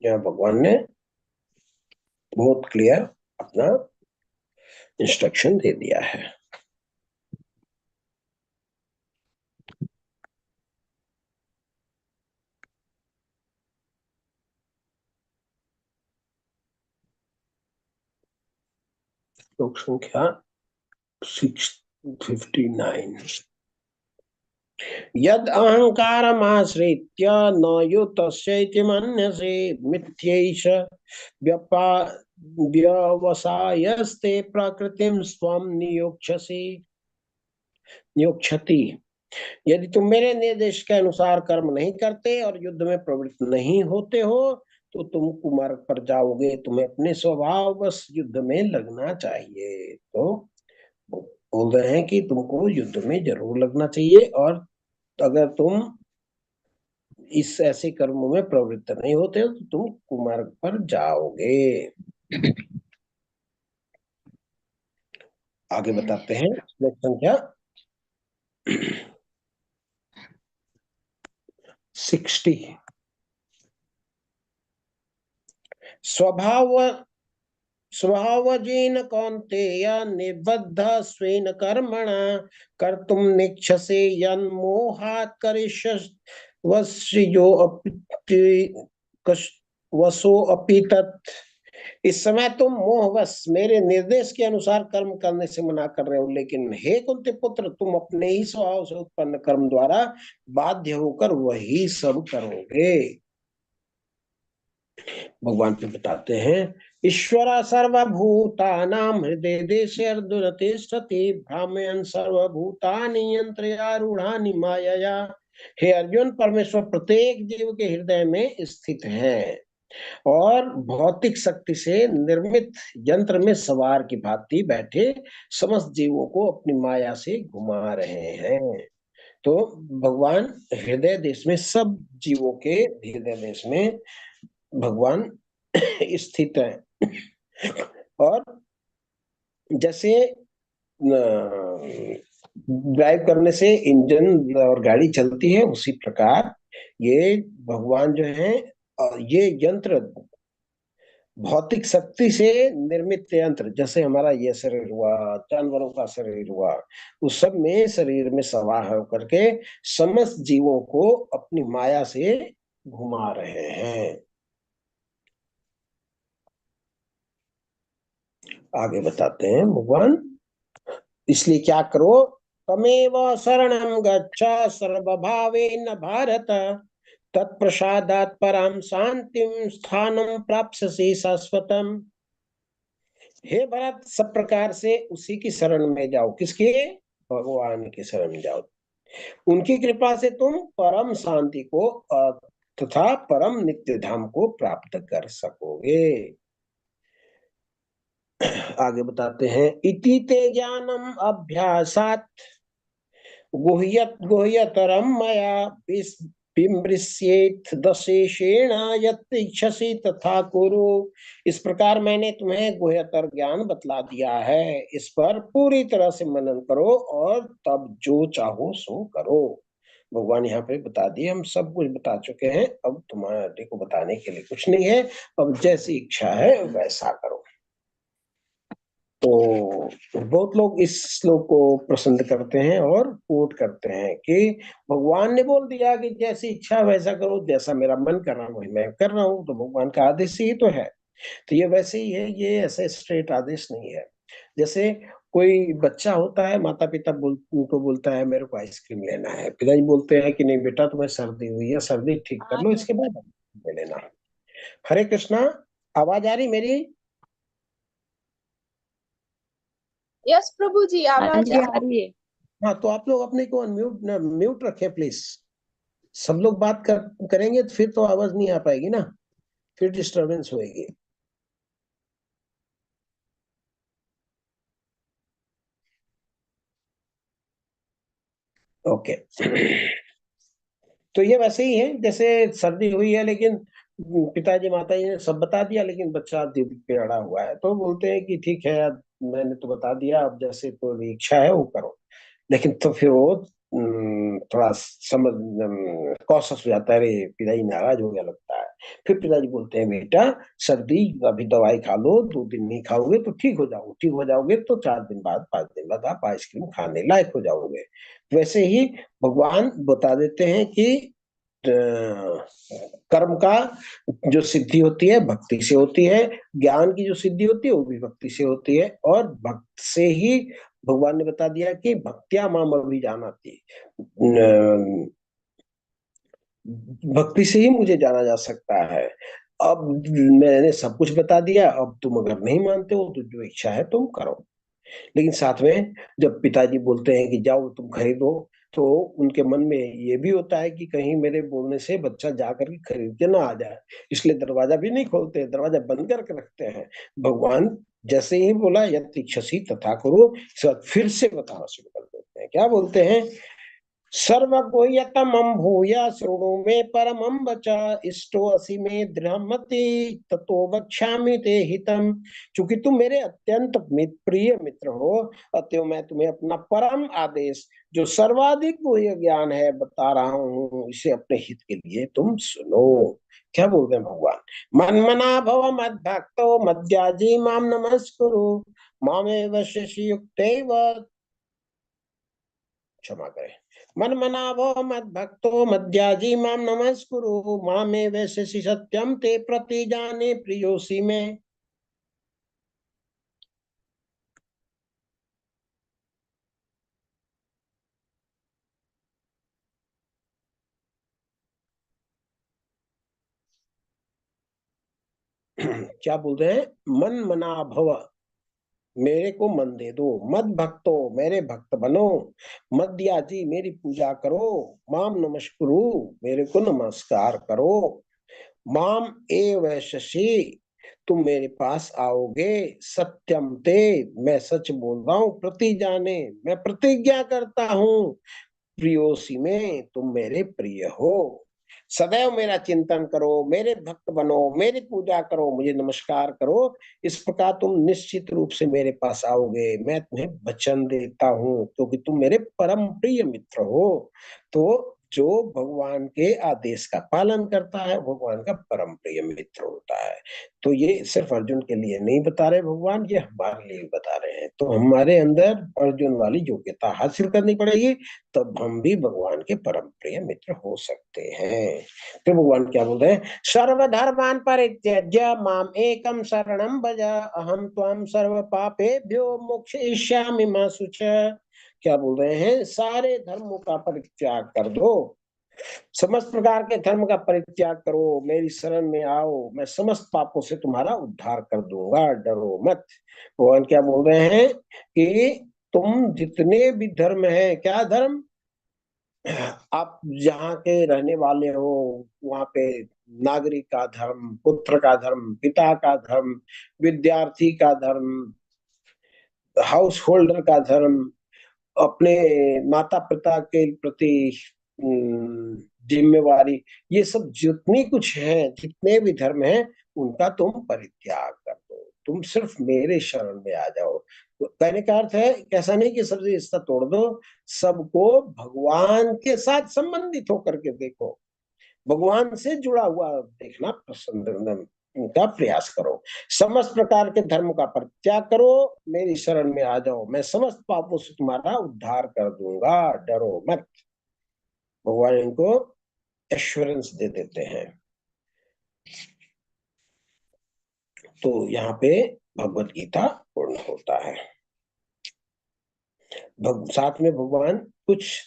यह भगवान ने बहुत क्लियर अपना इंस्ट्रक्शन दे दिया है। श्लोक संख्या 659। यद अहंकारमाश्रित्य न युतस्यैति मन्यसे मिथ्यैष व्यवसायस्ते प्रकृतिं स्वं नियोक्ष्यति। यदि तुम मेरे निर्देश के अनुसार कर्म नहीं करते और युद्ध में प्रवृत्त नहीं होते हो तो तुम कुमार्ग पर जाओगे। तुम्हें अपने स्वभाव बस युद्ध में लगना चाहिए। तो बोल रहे हैं कि तुमको युद्ध में जरूर लगना चाहिए, और अगर तुम इस ऐसे कर्मों में प्रवृत्त नहीं होते हो तो तुम कुमार्ग पर जाओगे। आगे बताते हैं श्लोक संख्या 60। स्वभाव स्वभावजेन कौन्तेय निबद्ध स्वेन कर्मणा कर्तुम निक्षसे यन्मोहात् वस्यो वसो अपि तत्, इस समय तुम मोहवश मेरे निर्देश के अनुसार कर्म करने से मना कर रहे हो, लेकिन हे कुंती पुत्र, तुम अपने ही स्वभाव से उत्पन्न कर्म द्वारा बाध्य होकर वही सब करोगे। भगवान फिर बताते हैं, ईश्वर सर्वभूतानां हृदय देशे अर्जुन तिष्ठति भ्रामयन् सर्वभूतानि यंत्रयारूढ़ानि मायया। हे अर्जुन, परमेश्वर प्रत्येक जीव के हृदय में स्थित है और भौतिक शक्ति से निर्मित यंत्र में सवार की भांति बैठे समस्त जीवों को अपनी माया से घुमा रहे हैं। तो भगवान हृदय देश में, सब जीवों के हृदय देश में भगवान स्थित है। और जैसे ड्राइव करने से इंजन और गाड़ी चलती है, उसी प्रकार ये भगवान जो है, ये यंत्र भौतिक शक्ति से निर्मित यंत्र, जैसे हमारा ये शरीर हुआ, जानवरों का शरीर हुआ, उस सब में शरीर में सवार होकर के समस्त जीवों को अपनी माया से घुमा रहे हैं। आगे बताते हैं भगवान, इसलिए क्या करो, तमेव शरणं गच्छ सर्वभावेन भारत, तत्प्रसादात् परम शांतिं स्थानं प्राप्स्यसि शाश्वतम्। हे भरत, सब प्रकार से उसी की शरण में जाओ। किसके? भगवान की शरण में जाओ। उनकी कृपा से तुम परम शांति को तथा परम नित्य धाम को प्राप्त कर सकोगे। आगे बताते हैं, इति ते ज्ञानम अभ्यासात् गुह्यतरम मया विमृश्येत दशेषेण यत् इच्छसि तथा कुरु। इस प्रकार मैंने तुम्हें गुह्यतर ज्ञान बतला दिया है, इस पर पूरी तरह से मनन करो और तब जो चाहो सो करो। भगवान यहाँ पे बता दिए, हम सब कुछ बता चुके हैं, अब तुम्हारे को बताने के लिए कुछ नहीं है, अब जैसी इच्छा है वैसा करो। तो बहुत लोग इस श्लोक को पसंद करते हैं और कोट करते हैं कि भगवान ने बोल दिया कि जैसी इच्छा वैसा करो, जैसा मेरा मन कर रहा है वही मैं कर रहा हूँ, तो भगवान का आदेश ही तो है। तो ये वैसे ही है, ये ऐसे स्ट्रेट आदेश नहीं है। जैसे कोई बच्चा होता है, माता पिता उनको बोलता है मेरे को आइसक्रीम लेना है, पिताजी बोलते हैं कि नहीं बेटा, तुम्हें सर्दी हुई है, सर्दी ठीक कर लो, इसके बाद ले लेना। हरे कृष्णा, आवाज आ रही मेरी? यस प्रभु जी, आवाज आ रही है। हाँ, तो आप लोग अपने को अनम्यूट म्यूट रखें प्लीज। सब लोग बात करेंगे तो फिर तो आवाज नहीं आ पाएगी ना, फिर डिस्टरबेंस होएगी। ओके। तो ये वैसे ही है, जैसे सर्दी हुई है, लेकिन पिताजी माताजी ने सब बता दिया, लेकिन बच्चा दिल पे अड़ा हुआ है, तो बोलते हैं कि ठीक है, मैंने तो बता दिया, अब जैसे तो इच्छा है वो करो। लेकिन तो फिर वो थोड़ा समझ कॉशस हो जाता है, अरे पिताजी नाराज हो गया लगता है। फिर पिताजी बोलते हैं बेटा, सर्दी, अभी दवाई खा लो, 2 दिन नहीं खाओगे तो ठीक हो जाओगे, ठीक हो जाओगे तो 4 दिन बाद, 5 दिन बाद आप आइसक्रीम खाने लायक हो जाओगे। वैसे ही भगवान बता देते हैं कि कर्म का जो सिद्धि होती है भक्ति से होती है, ज्ञान की जो सिद्धि होती है वो भी भक्ति से होती है, और भक्त से ही भगवान ने बता दिया कि भक्त्या माम अभिजानाति, भक्ति से ही मुझे जाना जा सकता है। अब मैंने सब कुछ बता दिया, अब तुम अगर नहीं मानते हो तो जो इच्छा है तुम करो। लेकिन साथ में जब पिताजी बोलते हैं कि जाओ तुम खरीदो, तो उनके मन में ये भी होता है कि कहीं मेरे बोलने से बच्चा जाकर के खरीद के ना आ जाए, इसलिए दरवाजा भी नहीं खोलते, दरवाजा बंद करके रखते हैं। भगवान जैसे ही बोला यत् इच्छसि तथा कुरु, फिर से बताना शुरू कर देते हैं। क्या बोलते हैं? सर्वगुह्यतमं भूय शृणु मे परमं वच, इष्टो असि मे दृढ़मति ततो वक्ष्यामि ते हितम्। चूंकि तुम मेरे अत्यंत प्रिय मित्र हो, अतएव मैं तुम्हें अपना परम आदेश, जो सर्वाधिक गुह्य ज्ञान है, बता रहा हूँ, इसे अपने हित के लिए तुम सुनो। क्या बोलते हैं भगवान? मन्मना भव मद्भक्तो मद्याजी माम नमस्कुरु, मामेव शिष्य युक्तैव, क्षमा करें, मन मना भव मद भक्तो मद्याजी माम नमस्कुरु मामे वैशसि सत्यम ते प्रति जाने प्रियोसी में। क्या बोल रहे हैं? मन मना भव, मेरे को मन दे दो, मद भक्तो, मेरे भक्त बनो, मद्याजी, मेरी पूजा करो, माम नमस्कुरु, मेरे को नमस्कार करो, माम एव शशि, तुम मेरे पास आओगे, सत्यम ते, मैं सच बोल रहा हूं, प्रति जाने, मैं प्रतिज्ञा करता हूं, प्रियोसी में, तुम मेरे प्रिय हो, सदैव मेरा चिंतन करो, मेरे भक्त बनो, मेरी पूजा करो, मुझे नमस्कार करो, इस प्रकार तुम निश्चित रूप से मेरे पास आओगे, मैं तुम्हें वचन देता हूँ, क्योंकि तुम मेरे परम प्रिय मित्र हो। तो जो भगवान के आदेश का पालन करता है भगवान का परम प्रिय मित्र होता है। तो ये सिर्फ अर्जुन के लिए नहीं बता रहे भगवान, ये हमारे लिए बता रहे हैं। तो हमारे अंदर अर्जुन वाली योग्यता हासिल करनी पड़ेगी, तब हम भी भगवान के परम प्रिय मित्र हो सकते हैं। फिर भगवान क्या बोलते हैं? सर्वधर्मान परित्यज्य माम एकम शरणम भज अहम त्वाम सर्व पापेभ्यो मोक्षयिष्यामि मा शुच। क्या बोल रहे हैं? सारे धर्मों का परित्याग कर दो, समस्त प्रकार के धर्म का परित्याग करो, मेरी शरण में आओ, मैं समस्त पापों से तुम्हारा उद्धार कर दूंगा, डरो मत। भगवान क्या बोल रहे हैं कि तुम जितने भी धर्म है, क्या धर्म, आप जहाँ के रहने वाले हो वहां पे नागरिक का धर्म, पुत्र का धर्म, पिता का धर्म, विद्यार्थी का धर्म, हाउस होल्डर का धर्म, अपने माता पिता के प्रति जिम्मेवारी, ये सब जितनी कुछ है, जितने भी धर्म है, उनका तुम परित्याग कर दो, तुम सिर्फ मेरे शरण में आ जाओ। तो कहने का अर्थ है कैसा नहीं कि सबसे रिश्ता तोड़ दो, सबको भगवान के साथ संबंधित होकर के देखो, भगवान से जुड़ा हुआ देखना पसंद का प्रयास करो, समस्त प्रकार के धर्म का परित्याग करो, मेरी शरण में आ जाओ, मैं समस्त पापों से तुम्हारा उद्धार कर दूंगा, डरो मत। भगवान इनको एश्योरेंस दे देते हैं। तो यहाँ पे भगवत गीता पूर्ण होता है। साथ में भगवान कुछ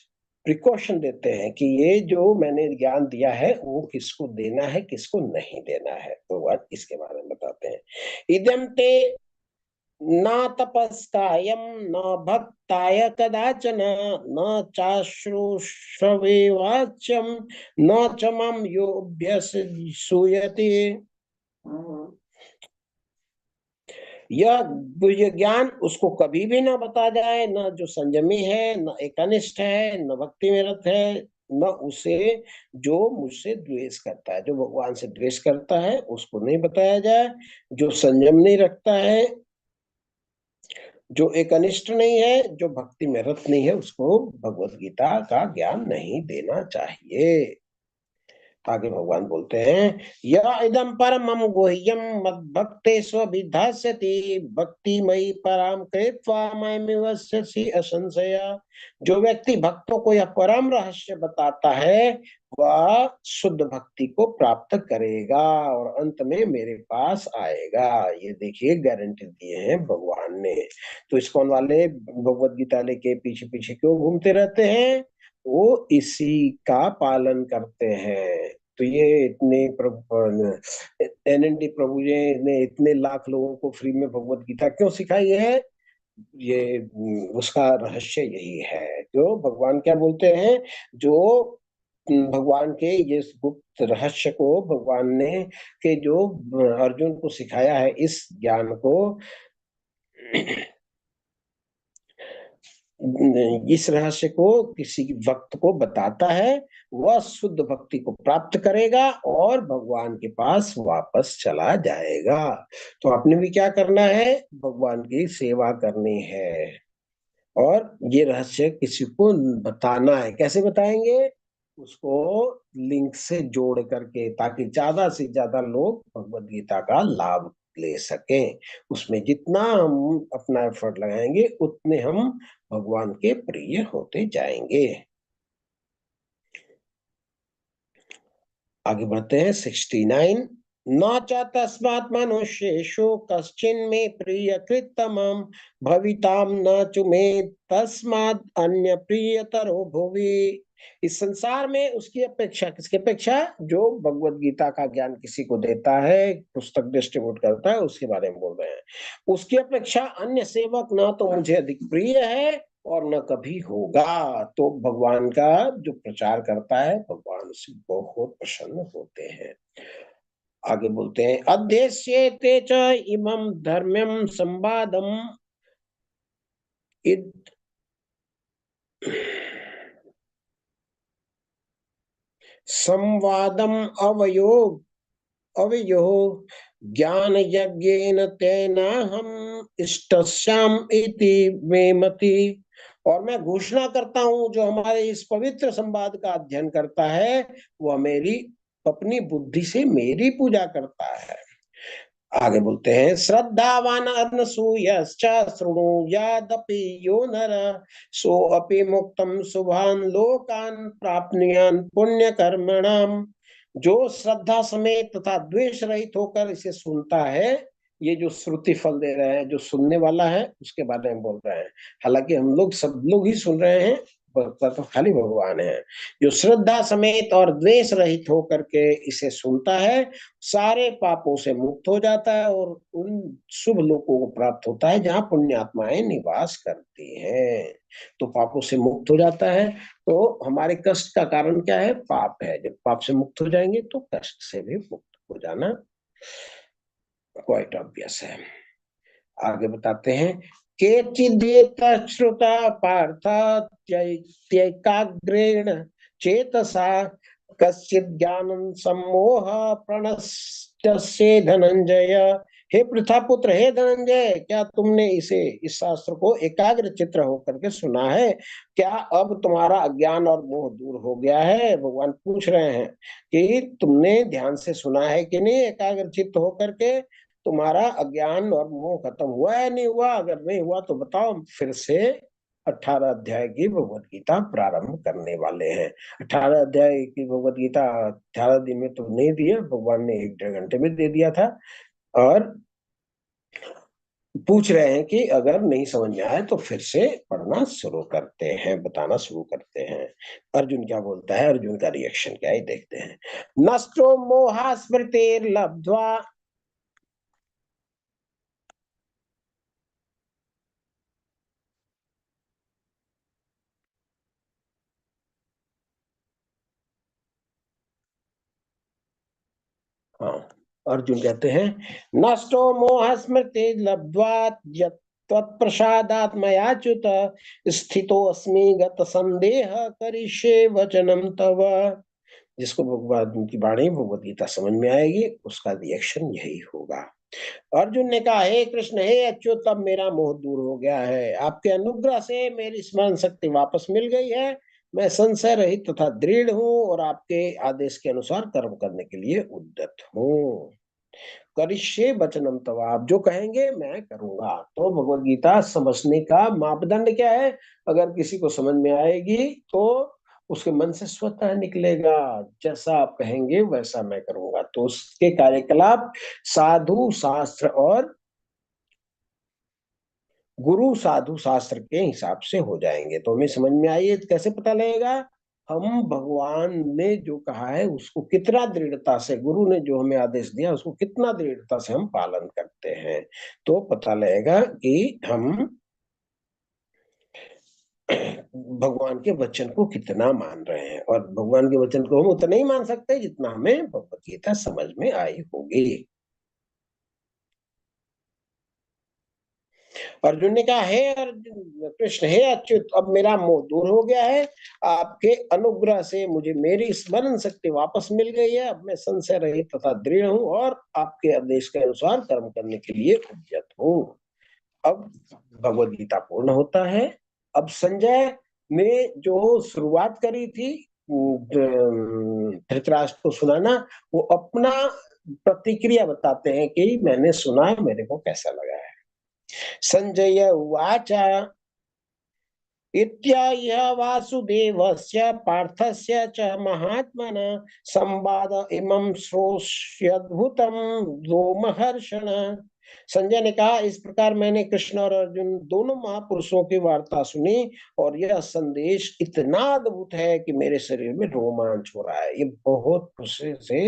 प्रिकॉशन देते हैं कि ये जो मैंने ज्ञान दिया है वो किसको देना है, किसको नहीं देना है, भगवान इसके बारे में बताते हैं। इदम ते न तपस्कायम न भक्ताय कदाचन न चाश्रुषवे वाच्यम न च मम योऽभ्यसूयते। यह ज्ञान उसको कभी भी ना बता जाए, न जो संयमी है, न एकनिष्ठ है, न भक्ति में रत है, न उसे जो मुझसे द्वेष करता है, जो भगवान से द्वेष करता है उसको नहीं बताया जाए, जो संयम नहीं रखता है, जो एकनिष्ठ नहीं है, जो भक्ति में रत नहीं है, उसको भगवत गीता का ज्ञान नहीं देना चाहिए। आगे भगवान बोलते हैं, या इदम परमम गुह्यम मद्भक्ते स्वभिधास्यति भक्तिमयी पराम कृत्वा मयमिवस्यसि असंशया। जो व्यक्ति भक्तों को यह परम रहस्य बताता है वह शुद्ध भक्ति को प्राप्त करेगा और अंत में मेरे पास आएगा। ये देखिए गारंटी दिए हैं भगवान ने। तो इस्कॉन वाले भगवत गीता लेके पीछे पीछे क्यों घूमते रहते हैं? वो इसी का पालन करते हैं। तो ये इतने एनएनडी प्रभु जी ने इतने लाख लोगों को फ्री में भगवत गीता क्यों सिखाई है? ये उसका रहस्य यही है। जो भगवान क्या बोलते हैं, जो भगवान के ये गुप्त रहस्य को भगवान ने के जो अर्जुन को सिखाया है, इस ज्ञान को, इस रहस्य को किसी भक्त को बताता है, वह शुद्ध भक्ति को प्राप्त करेगा और भगवान के पास वापस चला जाएगा। तो आपने भी क्या करना है? भगवान की सेवा करनी है और ये रहस्य किसी को बताना है। कैसे बताएंगे? उसको लिंक से जोड़ करके, ताकि ज्यादा से ज्यादा लोग भगवत गीता का लाभ ले सकें। उसमें जितना हम अपना एफर्ट लगाएंगे उतने हम भगवान के प्रिय होते जाएंगे। आगे बढ़ते हैं 69। न च तस्मात् मनुष्येषु कश्चिन्मे प्रियकृततमं भवितां न च मे तस्मात् अन्य प्रियतरो भुवि। इस संसार में उसकी अपेक्षा, किसकी अपेक्षा? जो भगवत गीता का ज्ञान किसी को देता है, पुस्तक डिस्ट्रीब्यूट करता है, उसके बारे में बोल रहे हैं। उसकी अपेक्षा अन्य सेवक न तो मुझे अधिक प्रिय है और न कभी होगा। तो भगवान का जो प्रचार करता है, भगवान उससे बहुत प्रसन्न होते हैं। आगे बोलते हैं अध्यस्येते च इमं धर्म्यं संवादम इद संवादम अवयो ज्ञान यज्ञेन तेनाहम इष्टस्याम इति मे मति। और मैं घोषणा करता हूं, जो हमारे इस पवित्र संवाद का अध्ययन करता है वह मेरी अपनी बुद्धि से मेरी पूजा करता है। आगे बोलते हैं श्रद्धावान अनसूयश्च शृणुयादपि यो नर सो अपि मुक्तम शुभान लोकान प्राप्नुयान पुण्य कर्मणाम। जो श्रद्धा समेत तथा द्वेष रहित होकर इसे सुनता है, ये जो श्रुति फल दे रहे हैं, जो सुनने वाला है उसके बारे में बोल रहे हैं। हालांकि हम लोग सब लोग ही सुन रहे हैं, तो खाली भगवान है। जो श्रद्धा समेत और द्वेष रहित होकर के इसे सुनता है, सारे पापों से मुक्त हो जाता है और उन शुभ लोकों को प्राप्त होता है जहाँ पुण्यात्माएं निवास करती हैं। तो पापों से मुक्त हो जाता है। तो हमारे कष्ट का कारण क्या है? पाप है। जब पाप से मुक्त हो जाएंगे तो कष्ट से भी मुक्त हो जाना क्वाइट ऑब्वियस है। आगे बताते हैं केचिदेत श्रुता पार्थ त्यैकाग्रेण चेतसा कश्चित् ज्ञानं सम्मोह प्रणश्यस्य धनंजय। हे पृथापुत्र, हे धनंजय, क्या तुमने इस शास्त्र को एकाग्र चित्र होकर के सुना है? क्या अब तुम्हारा अज्ञान और मोह दूर हो गया है? भगवान पूछ रहे हैं कि तुमने ध्यान से सुना है कि नहीं? एकाग्र चित्त होकर के तुम्हारा अज्ञान और मोह खत्म हुआ है नहीं हुआ? अगर नहीं हुआ तो बताओ। फिर से 18 अध्याय की भगवत गीता प्रारंभ करने वाले हैं। 18 अध्याय की भगवत गीता 18 दिन में तो नहीं दिया, भगवान ने 1-1.5 घंटे में दे दिया था। और पूछ रहे हैं कि अगर नहीं समझ में आए तो फिर से पढ़ना शुरू करते हैं, बताना शुरू करते हैं। अर्जुन क्या बोलता है, अर्जुन का रिएक्शन क्या है, देखते हैं। नष्टो मोहा स्मृतिर्लब्ध्वा। हाँ, अर्जुन कहते हैं नष्टो मोह स्मृति लब्ध्वा त्वत्प्रसादात् मयाच्युत स्थितो अस्मि गत संदेह करिष्ये वचनम तव। जिसको भगवान की वाणी भगवत गीता समझ में आएगी उसका रिएक्शन यही होगा। अर्जुन ने कहा हे कृष्ण, हे अच्युत, अब मेरा मोह दूर हो गया है। आपके अनुग्रह से मेरी स्मरण शक्ति वापस मिल गई है। मैं संशय रहित तथा दृढ़ हूँ और आपके आदेश के अनुसार कर्म करने के लिए उद्यत हूँ। करिष्ये वचनम तव, आप जो कहेंगे मैं करूंगा। तो भगवत गीता समझने का मापदंड क्या है? अगर किसी को समझ में आएगी तो उसके मन से स्वतः निकलेगा जैसा आप कहेंगे वैसा मैं करूंगा। तो उसके कार्यकलाप साधु शास्त्र और गुरु साधु शास्त्र के हिसाब से हो जाएंगे। तो हमें समझ में आइए कैसे पता लगेगा हम भगवान ने जो कहा है उसको कितना दृढ़ता से, गुरु ने जो हमें आदेश दिया उसको कितना दृढ़ता से हम पालन करते हैं। तो पता लगेगा कि हम भगवान के वचन को कितना मान रहे हैं। और भगवान के वचन को हम उतना ही मान सकते हैं जितना हमें भगवत गीता समझ में आई होगी। अर्जुन ने कहा हे अर्जुन, कृष्ण, हे अच्युत, अब मेरा मोह दूर हो गया है। आपके अनुग्रह से मुझे मेरी स्मरण शक्ति वापस मिल गई है। अब मैं संशय रहित तथा दृढ़ हूँ और आपके आदेश के अनुसार कर्म करने के लिए उद्यत हूँ। अब भगवत गीता पूर्ण होता है। अब संजय ने जो शुरुआत करी थी धृतराष्ट्र को सुनाना, वो अपना प्रतिक्रिया बताते हैं कि मैंने सुना है, मेरे को कैसा लगा है। संजय उवाच इत्याह वासुदेवस्य पार्थस्य च महात्मना संवाद इमं श्रोष्यद्भुतम रोमहर्षण। संजय ने कहा, इस प्रकार मैंने कृष्ण और अर्जुन दोनों महापुरुषों की वार्ता सुनी और यह संदेश इतना अद्भुत है कि मेरे शरीर में रोमांच हो रहा है। ये बहुत खुशी से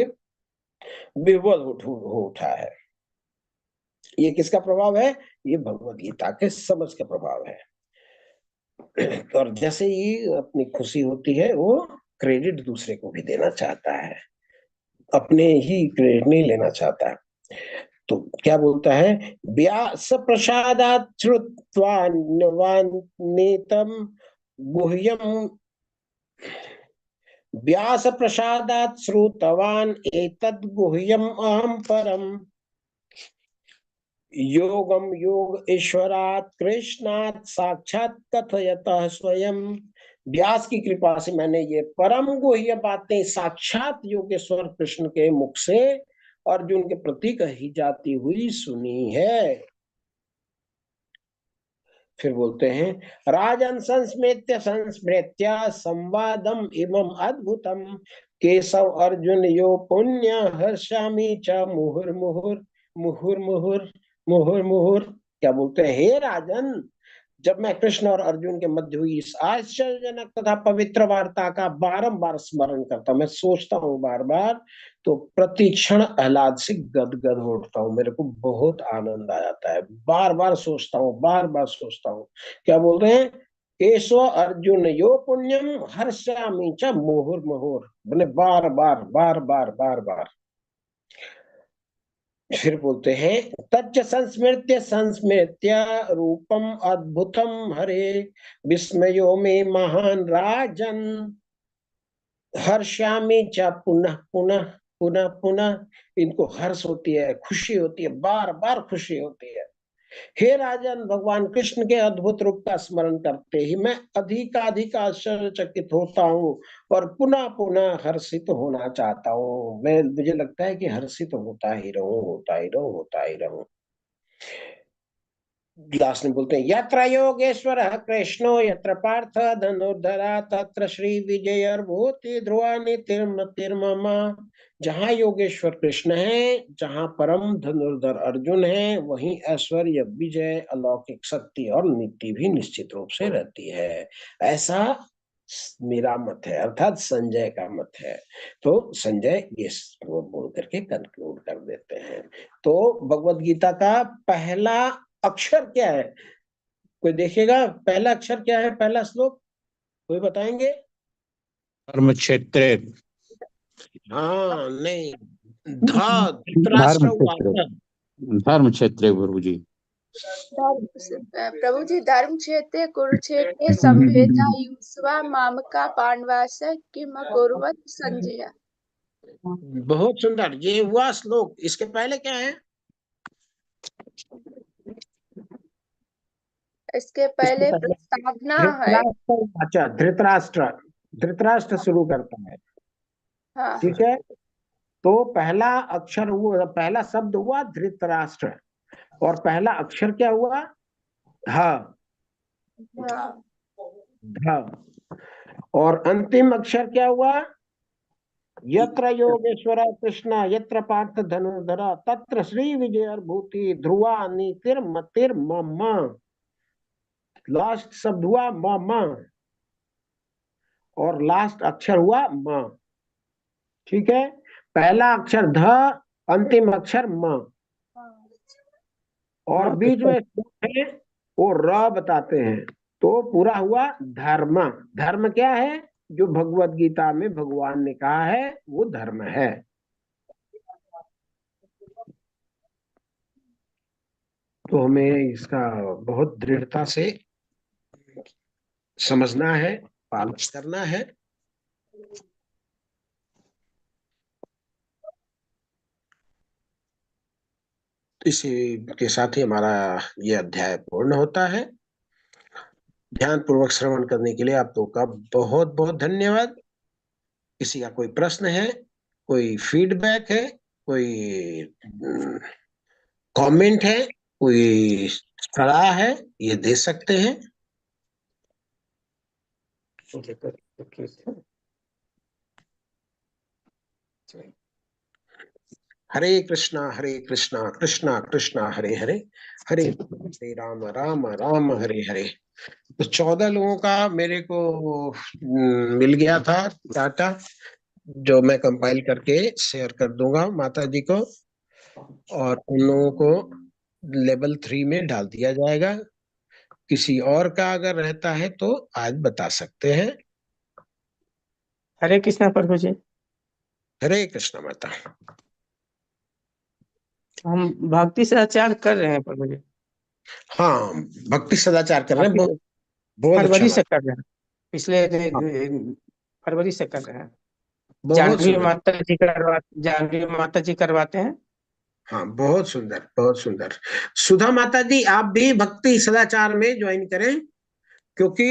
विह्वल हो उठा है। ये किसका प्रभाव है? ये भगवत गीता के समझ का प्रभाव है। और जैसे ही अपनी खुशी होती है, वो क्रेडिट दूसरे को भी देना चाहता है, अपने ही क्रेडिट नहीं लेना चाहता है। तो क्या बोलता है? व्यास प्रसादात् श्रुत्वान्यवान्येतम गुह्यम, व्यास प्रसादात् श्रुतवान् एतद् गुह्यम अहम परम, योगम योग ईश्वरात् कृष्णात् साक्षात् कथयतः स्वयं। व्यास की कृपा से मैंने ये परम गुह्य बातें साक्षात योगेश्वर कृष्ण के मुख से अर्जुन के प्रति कही जाती हुई सुनी है। फिर बोलते हैं, राजन संस्मृत्य संस्मृत्य संवादम इमं अद्भुतम केशव अर्जुन यो पुण्य हर्षामि च मुहुर्मुहुर् मुहुर्मुहुर् मुहुर्मुहुर्। क्या बोलते हैं? हे राजन, जब मैं कृष्ण और अर्जुन के मध्य हुई इस आश्चर्यजनक तथा पवित्र वार्ता का बारंबार स्मरण करता हूं, मैं सोचता हूँ बार बार, तो प्रतिक्षण आह्लाद से गदगद हो उठता हूँ। मेरे को बहुत आनंद आ जाता है, बार बार सोचता हूँ, बार बार सोचता हूँ। क्या बोल रहे हैं? केशव अर्जुन यो पुण्यम हर्षामि च मुहुर्मुहुर्, मैंने बार बार बार बार बार बार। फिर बोलते हैं, तच्च संस्मृत्य संस्मृत्य रूपम अद्भुतम हरे विस्मयो में महान राजन हर्षामि च पुनः पुनः पुनः पुनः। इनको हर्ष होती है, खुशी होती है, बार बार खुशी होती है। हे राजन, भगवान कृष्ण के अद्भुत रूप का स्मरण करते ही मैं अधिकाधिक आश्चर्यचकित होता हूँ और पुनः पुनः हर्षित होना चाहता हूँ। मुझे लगता है कि हर्षित होता ही रहूं, होता ही रहूं, होता ही रहूं। लास्ट में बोलते हैं, यत्र योगेश्वर कृष्णो यत्र पार्थ धनुर्धरा तत्र श्री विजयर्भूति ध्रुवा नीतिर्मतिर्मम। जहाँ योगेश्वर कृष्ण है, जहाँ परम धनुर्धर अर्जुन है, वहीं ऐश्वर्य, विजय, अलौकिक शक्ति और नीति भी निश्चित रूप से रहती है। ऐसा मेरा मत है, अर्थात संजय का मत है। तो संजय ये बोल करके कंक्लूड कर देते हैं। तो भगवत गीता का पहला अक्षर क्या है? कोई देखेगा पहला अक्षर क्या है? पहला श्लोक कोई बताएंगे? धर्म क्षेत्रे। हाँ नहीं, धृतराष्ट्र धर्म क्षेत्रे गुरु जी। प्रभु जी, धर्म क्षेत्रे कुरुक्षेत्रे संवेदा युष्वा मामका पांडवास किम कुर्वत संजय। बहुत सुंदर, ये हुआ श्लोक। इसके पहले क्या है? इसके पहले प्रस्तावना है। अच्छा, धृतराष्ट्र, धृतराष्ट्र शुरू करता है। हाँ। ठीक है, तो पहला अक्षर हुआ, पहला शब्द हुआ धृतराष्ट्र, और पहला अक्षर क्या हुआ? ध। ध। और अंतिम अक्षर क्या हुआ? यत्र योगेश्वर कृष्ण यत्र पार्थ धनुर्धरा तत्र श्री विजयर्भूति ध्रुवा नीतिर्मतिर्मम। लास्ट शब्द हुआ मम और लास्ट अक्षर हुआ म। ठीक है, पहला अक्षर ध, अंतिम अक्षर म, और बीच में है वो र बताते हैं। तो पूरा हुआ धर्म। धर्म क्या है? जो भगवत गीता में भगवान ने कहा है वो धर्म है। तो हमें इसका बहुत दृढ़ता से समझना है, पालन करना है। इसी के साथ ही हमारा ये अध्याय पूर्ण होता है। ध्यान पूर्वक श्रवण करने के लिए आप लोग का बहुत बहुत धन्यवाद। किसी का कोई प्रश्न है, कोई फीडबैक है, कोई कमेंट है, कोई सलाह है, ये दे सकते हैं। हरे कृष्णा कृष्णा कृष्णा हरे हरे, हरे राम राम राम हरे हरे। तो 14 लोगों का मेरे को मिल गया था डाटा, जो मैं कंपाइल करके शेयर कर दूंगा माता जी को, और उन लोगों को लेवल 3 में डाल दिया जाएगा। किसी और का अगर रहता है तो आज बता सकते हैं। हरे कृष्णा प्रभु जी। हरे कृष्णा माता। हम भक्ति सदाचार कर रहे हैं प्रभु जी। हाँ, भक्ति सदाचार कर रहे हैं, बहुत बहुत अच्छा फरवरी से माता। कर रहे हैं, पिछले हाँ, फरवरी से कर रहे हैं। बहुत सुंदर। जानवी माता जी करवाते हैं। हाँ, बहुत सुंदर बहुत सुंदर। सुधा माता जी, आप भी भक्ति सदाचार में ज्वाइन करें, क्योंकि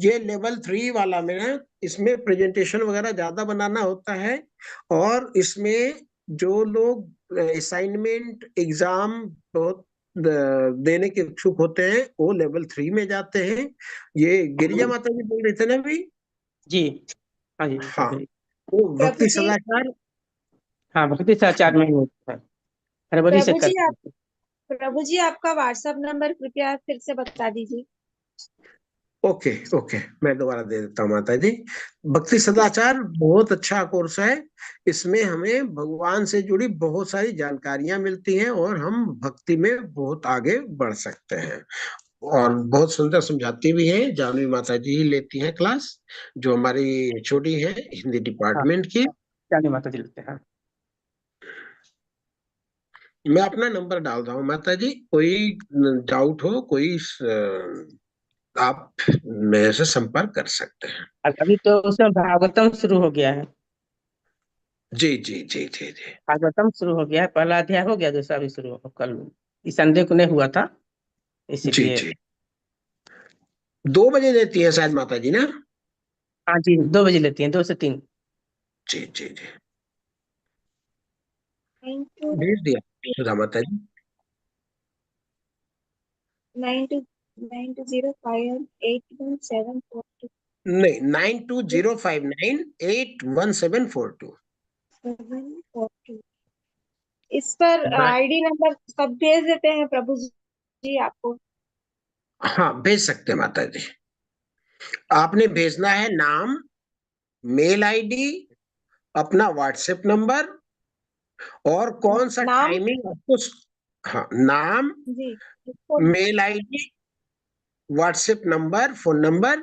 ये लेवल 3 वाला में ना, इसमें प्रेजेंटेशन वगैरह ज्यादा बनाना होता है, और इसमें जो लोग असाइनमेंट एग्जाम बहुत देने के इच्छुक होते हैं वो लेवल 3 में जाते हैं। ये गिरिजा माता जी बोल रहे थे ना अभी। जी हाँ जी हाँ, प्रभु जी। वो प्रभु भक्ति जी, सदाचार। हाँ भक्ति सदाचार में ही होता है, फरवरी से प्रभु कर जी रहे आप हैं। प्रभु जी आपका व्हाट्सएप नंबर कृपया फिर से बता दीजिए। ओके ओके, मैं दोबारा दे देता हूँ माता जी। भक्ति सदाचार बहुत अच्छा कोर्स है। इसमें हमें भगवान से जुड़ी बहुत सारी जानकारियां मिलती हैं, और हम भक्ति में बहुत आगे बढ़ सकते हैं। और बहुत सुंदर समझाती भी है, जानवी माता जी ही लेती हैं क्लास, जो हमारी छोटी है हिंदी हाँ डिपार्टमेंट की। जानवी माता जी लेते हैं। मैं अपना नंबर डाल रहा हूँ माता जी, कोई डाउट हो, कोई आप मेरे से संपर्क कर सकते हैं। और अभी तो उसमें भागवतम शुरू हो गया है। जी जी जी जी जी भागवतम शुरू हो गया है, पहला अध्याय हो गया, दूसरा भी शुरू हो कल, इस संडे को नहीं हुआ था, जी इसीलिए। जी। 2 बजे देती है शायद माता जी ना। हाँ जी 2 बजे लेती हैं, 2 से 3। जी जी जी, 9 भेज दिया सुधा माता जी। 920581742742। नहीं, 9205981742। इस पर आईडी नंबर सब भेज देते हैं प्रभु जी आपको। हाँ, भेज सकते हैं माता जी। आपने भेजना है नाम, मेल आईडी, अपना व्हाट्सएप नंबर, और कौन सा नाम टाइमिंग आपको। हाँ, नाम, जी, इसको mail ID, WhatsApp number, phone number,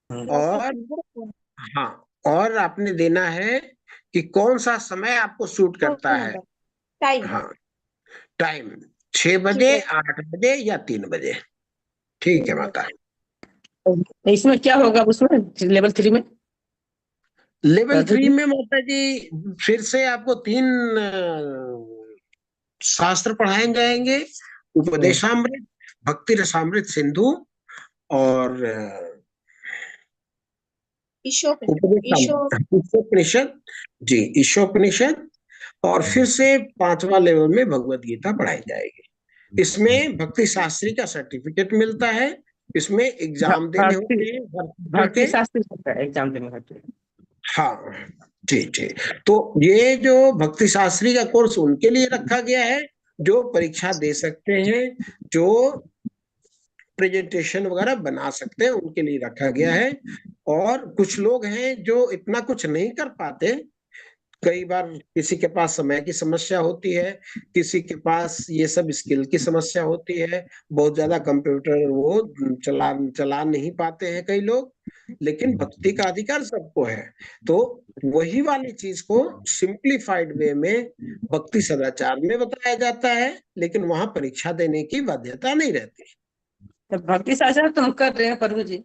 WhatsApp और नंबर फोन हाँ, और आपने देना है कि कौन सा समय आपको सूट करता है। Number time. हाँ, टाइम 6 ठीक बजे है 8 बजे या 3 बजे। ठीक है माता। तो इसमें क्या होगा, उसमें लेवल 3 में लेवल प्रभु 3 जी? में माता जी फिर से आपको 3 शास्त्र पढ़ाए जाएंगे। उपदेशामृत, भक्ति रसामृत सिंधु, और ईशोपनिषद। जी, ईशोपनिषद। और फिर से 5वां लेवल में भगवत गीता पढ़ाई जाएगी। इसमें भक्ति शास्त्री का सर्टिफिकेट मिलता है। इसमें एग्जाम देने भक्ति होते हैं हर चैप्टर के। भक्ति शास्त्र होता है, एग्जाम देने होते हैं। हाँ जी जी। तो ये जो भक्ति शास्त्री का कोर्स उनके लिए रखा गया है जो परीक्षा दे सकते हैं, जो प्रेजेंटेशन वगैरह बना सकते हैं, उनके लिए रखा गया है। और कुछ लोग हैं जो इतना कुछ नहीं कर पाते, कई बार किसी के पास समय की समस्या होती है, किसी के पास ये सब स्किल की समस्या होती है, बहुत ज्यादा कंप्यूटर वो चला नहीं पाते हैं कई लोग, लेकिन भक्ति का अधिकार सबको है। तो वही वाली चीज को सिंप्लीफाइड वे में भक्ति सदाचार में बताया जाता है, लेकिन वहां परीक्षा देने की बाध्यता नहीं रहती। तो भक्ति शास्त्र तो हम कर रहे हैं प्रभु जी।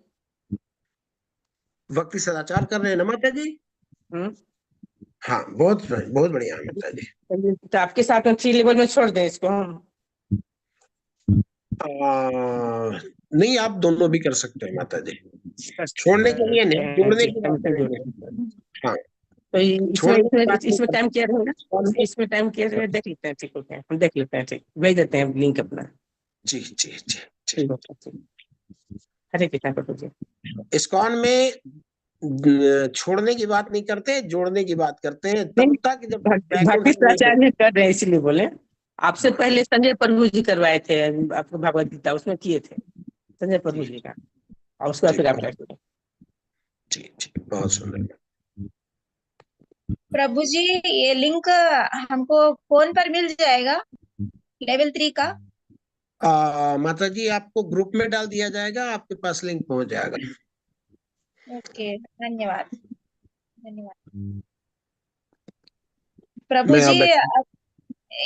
भक्ति सदाचार कर रहे हैं ना माता जी। हम्म। हाँ, बहुत बहुत बढ़िया माता जी। तो आपके साथ में 3 लेवल में छोड़ दें इसको हम? नहीं, आप दोनों भी कर सकते हैं माता जी। छोड़ने के लिए नहीं, जोड़ने की बात करेंगे। हाँ, तो इसमें छोड़ने की इसमें बात नहीं इसमें टाइम क्या रहेगा? करते। इसमें टाइम क्या रहेगा, देख लेते हैं, ठीक हो गया, हम देख लेते हैं, ठीक भेज देते हैं लिंक अपना। जी जी जी जी। ठीक होगा, ठीक। हरे कृष्णा प्रभु जी। इस्कॉन में छोड़ने की बात नहीं करते, जोड़ने की बात करते हैं, तब तक जब वैकुंठ भट्टी से नहीं हो। प्राचार्य कर रहे हैं इसलिए बोले। आपसे पहले संजय प्रभु जी करवाए थे आपको भगवत गीता, उसमें किए थे संजय प्रभु जी का, और उसके बाद फिर आप करते हैं। जी जी, बहुत सुंदर। प्रभु जी ये लिंक हमको फोन पर मिल जाएगा लेवल 3 का? माता जी आपको ग्रुप में डाल दिया जाएगा, आपके पास लिंक पहुंच जाएगा। ओके, धन्यवाद धन्यवाद। प्रभु मैं जी अब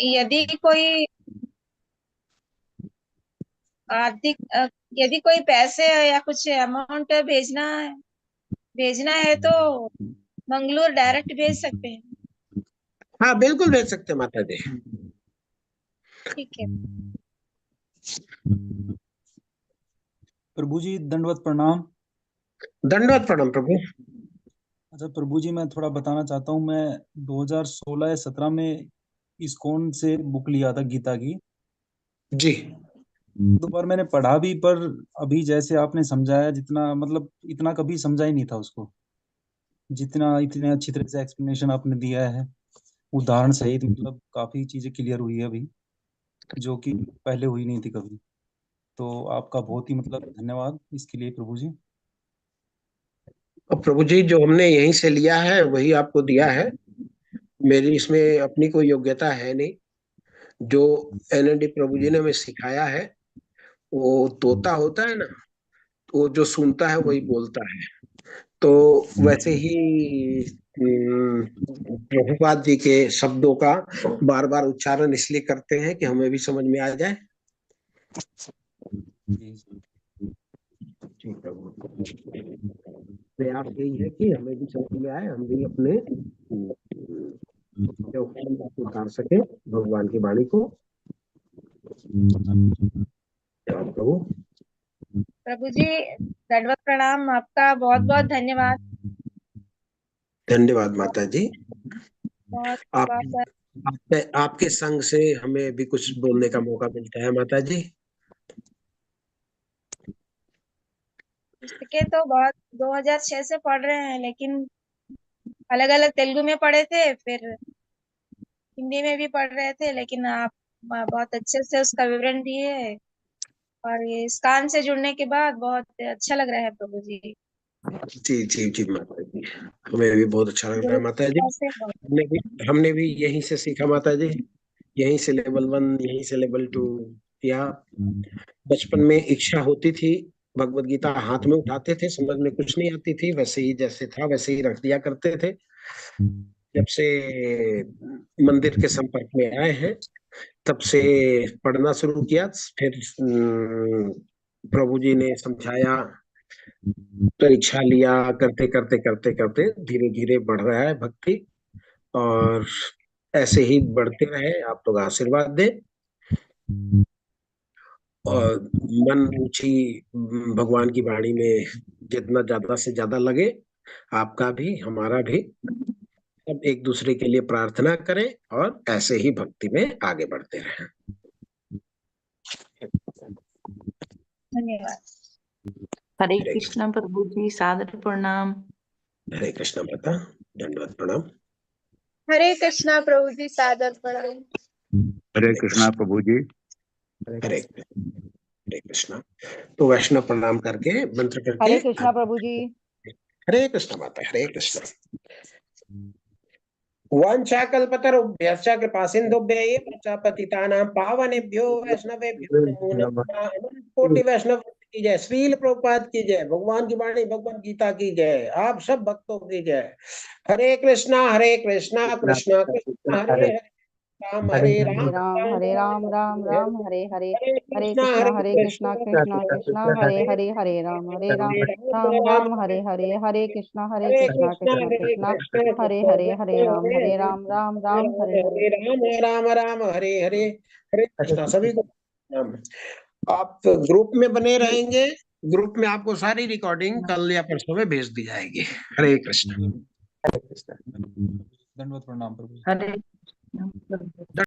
यदि कोई आर्थिक यदि कोई पैसे या कुछ अमाउंट भेजना है तो मंगलूर डायरेक्ट भेज सकते हैं? हाँ बिल्कुल भेज सकते हैं माता जी। ठीक है। प्रभु जी दंडवत प्रणाम। दंडवत प्रणाम प्रभु। अच्छा प्रभु जी, मैं थोड़ा बताना चाहता हूँ। मैं 2016 या 17 में इस्कॉन से बुक लिया था गीता की। जी 2 बार मैंने पढ़ा भी, पर अभी जैसे आपने समझाया, जितना मतलब इतना कभी समझा ही नहीं था उसको, जितना इतने अच्छी तरह से एक्सप्लेनेशन आपने दिया है, उदाहरण सहित, मतलब काफी चीजें क्लियर हुई है अभी, जो कि पहले हुई नहीं थी कभी। तो आपका बहुत ही मतलब धन्यवाद इसके लिए प्रभु जी। और प्रभु जी जो हमने यहीं से लिया है वही आपको दिया है, मेरी इसमें अपनी कोई योग्यता है नहीं। जो एनएनडी प्रभु जी ने हमें सिखाया है, वो तोता होता है ना, वो जो सुनता है वही बोलता है। तो वैसे ही प्रभुपाद जी के शब्दों का बार बार उच्चारण इसलिए करते हैं कि हमें भी समझ में आ जाए। जी प्रभु, प्रयास यही है कि हमें भी समझ में आए, हम भी अपने व्यवहार में उतार सके भगवान की वाणी को। प्रभु प्रभु जी दंडवत प्रणाम, आपका बहुत बहुत धन्यवाद। धन्यवाद माता जी। बहुत आप बहुत आपके संग से हमें भी कुछ बोलने का मौका मिलता है माता जी। पुस्तकें तो बहुत 2006 से पढ़ रहे हैं, लेकिन अलग अलग तेलुगु में पढ़े थे, फिर हिंदी में भी पढ़ रहे थे, लेकिन आप बहुत अच्छे से उसका विवरण दिए है, और ये इस कान से जुड़ने के बाद बहुत अच्छा लग रहा है प्रभु जी। जी जी जी माता जी, हमें भी बहुत अच्छा लग रहा है माता जी। ऐसे बहुत हमने भी यहीं से सीखा माता जी, यहीं से लेवल 1, यहीं से लेवल 2 किया। बचपन में इच्छा होती थी, भगवत गीता हाथ में उठाते थे, समझ में कुछ नहीं आती थी, वैसे ही जैसे था वैसे ही रख दिया करते थे। जब से मंदिर के संपर्क में आए हैं तब से पढ़ना शुरू किया, फिर प्रभु जी ने समझाया, परीक्षा लिया, करते करते करते करते धीरे धीरे बढ़ रहा है भक्ति, और ऐसे ही बढ़ते रहे, आप लोग आशीर्वाद दें। और मन रुचि भगवान की वाणी में जितना ज्यादा से ज्यादा लगे, आपका भी हमारा भी, सब एक दूसरे के लिए प्रार्थना करें और ऐसे ही भक्ति में आगे बढ़ते रहें। धन्यवाद। हरे कृष्ण प्रभु जी, सादर प्रणाम। हरे कृष्ण माता, दंडवत प्रणाम। हरे कृष्णा प्रभु जी, सादर प्रणाम। हरे कृष्णा प्रभु जी। हरे कृष्णा। तो वैष्णव प्रणाम करके मंत्र करके हरे कृष्णा प्रभु जी। हरे कृष्ण माता, हरे कृष्ण। वाञ्छाकल्पतरुभ्यश्च कृपासिन्धुभ्यैव च पतितानां पावनेभ्यो वैष्णवेभ्यो नमो नमः। कोटि वैष्णव की जय, श्रील प्रभुपाद की जय, भगवान की वाणी भगवद गीता की जय, आप सब भक्तों की जय। हरे कृष्णा कृष्णा कृष्णा हरे हरे, राम हरे राम हरे राम राम राम हरे हरे, हरे कृष्णा कृष्णा कृष्णा कृष्णा हरे हरे, हरे राम राम राम हरे हरे, हरे कृष्णा कृष्णा कृष्णा हरे हरे, हरे राम राम राम हरे हरे। राम राम हरे हरे, हरे कृष्णा। सभी को राम। आप ग्रुप में बने रहेंगे, ग्रुप में आपको सारी रिकॉर्डिंग कल या परसों में भेज दी जाएगी। हरे कृष्ण। दंडवत प्रणाम प्रभु जी। हरे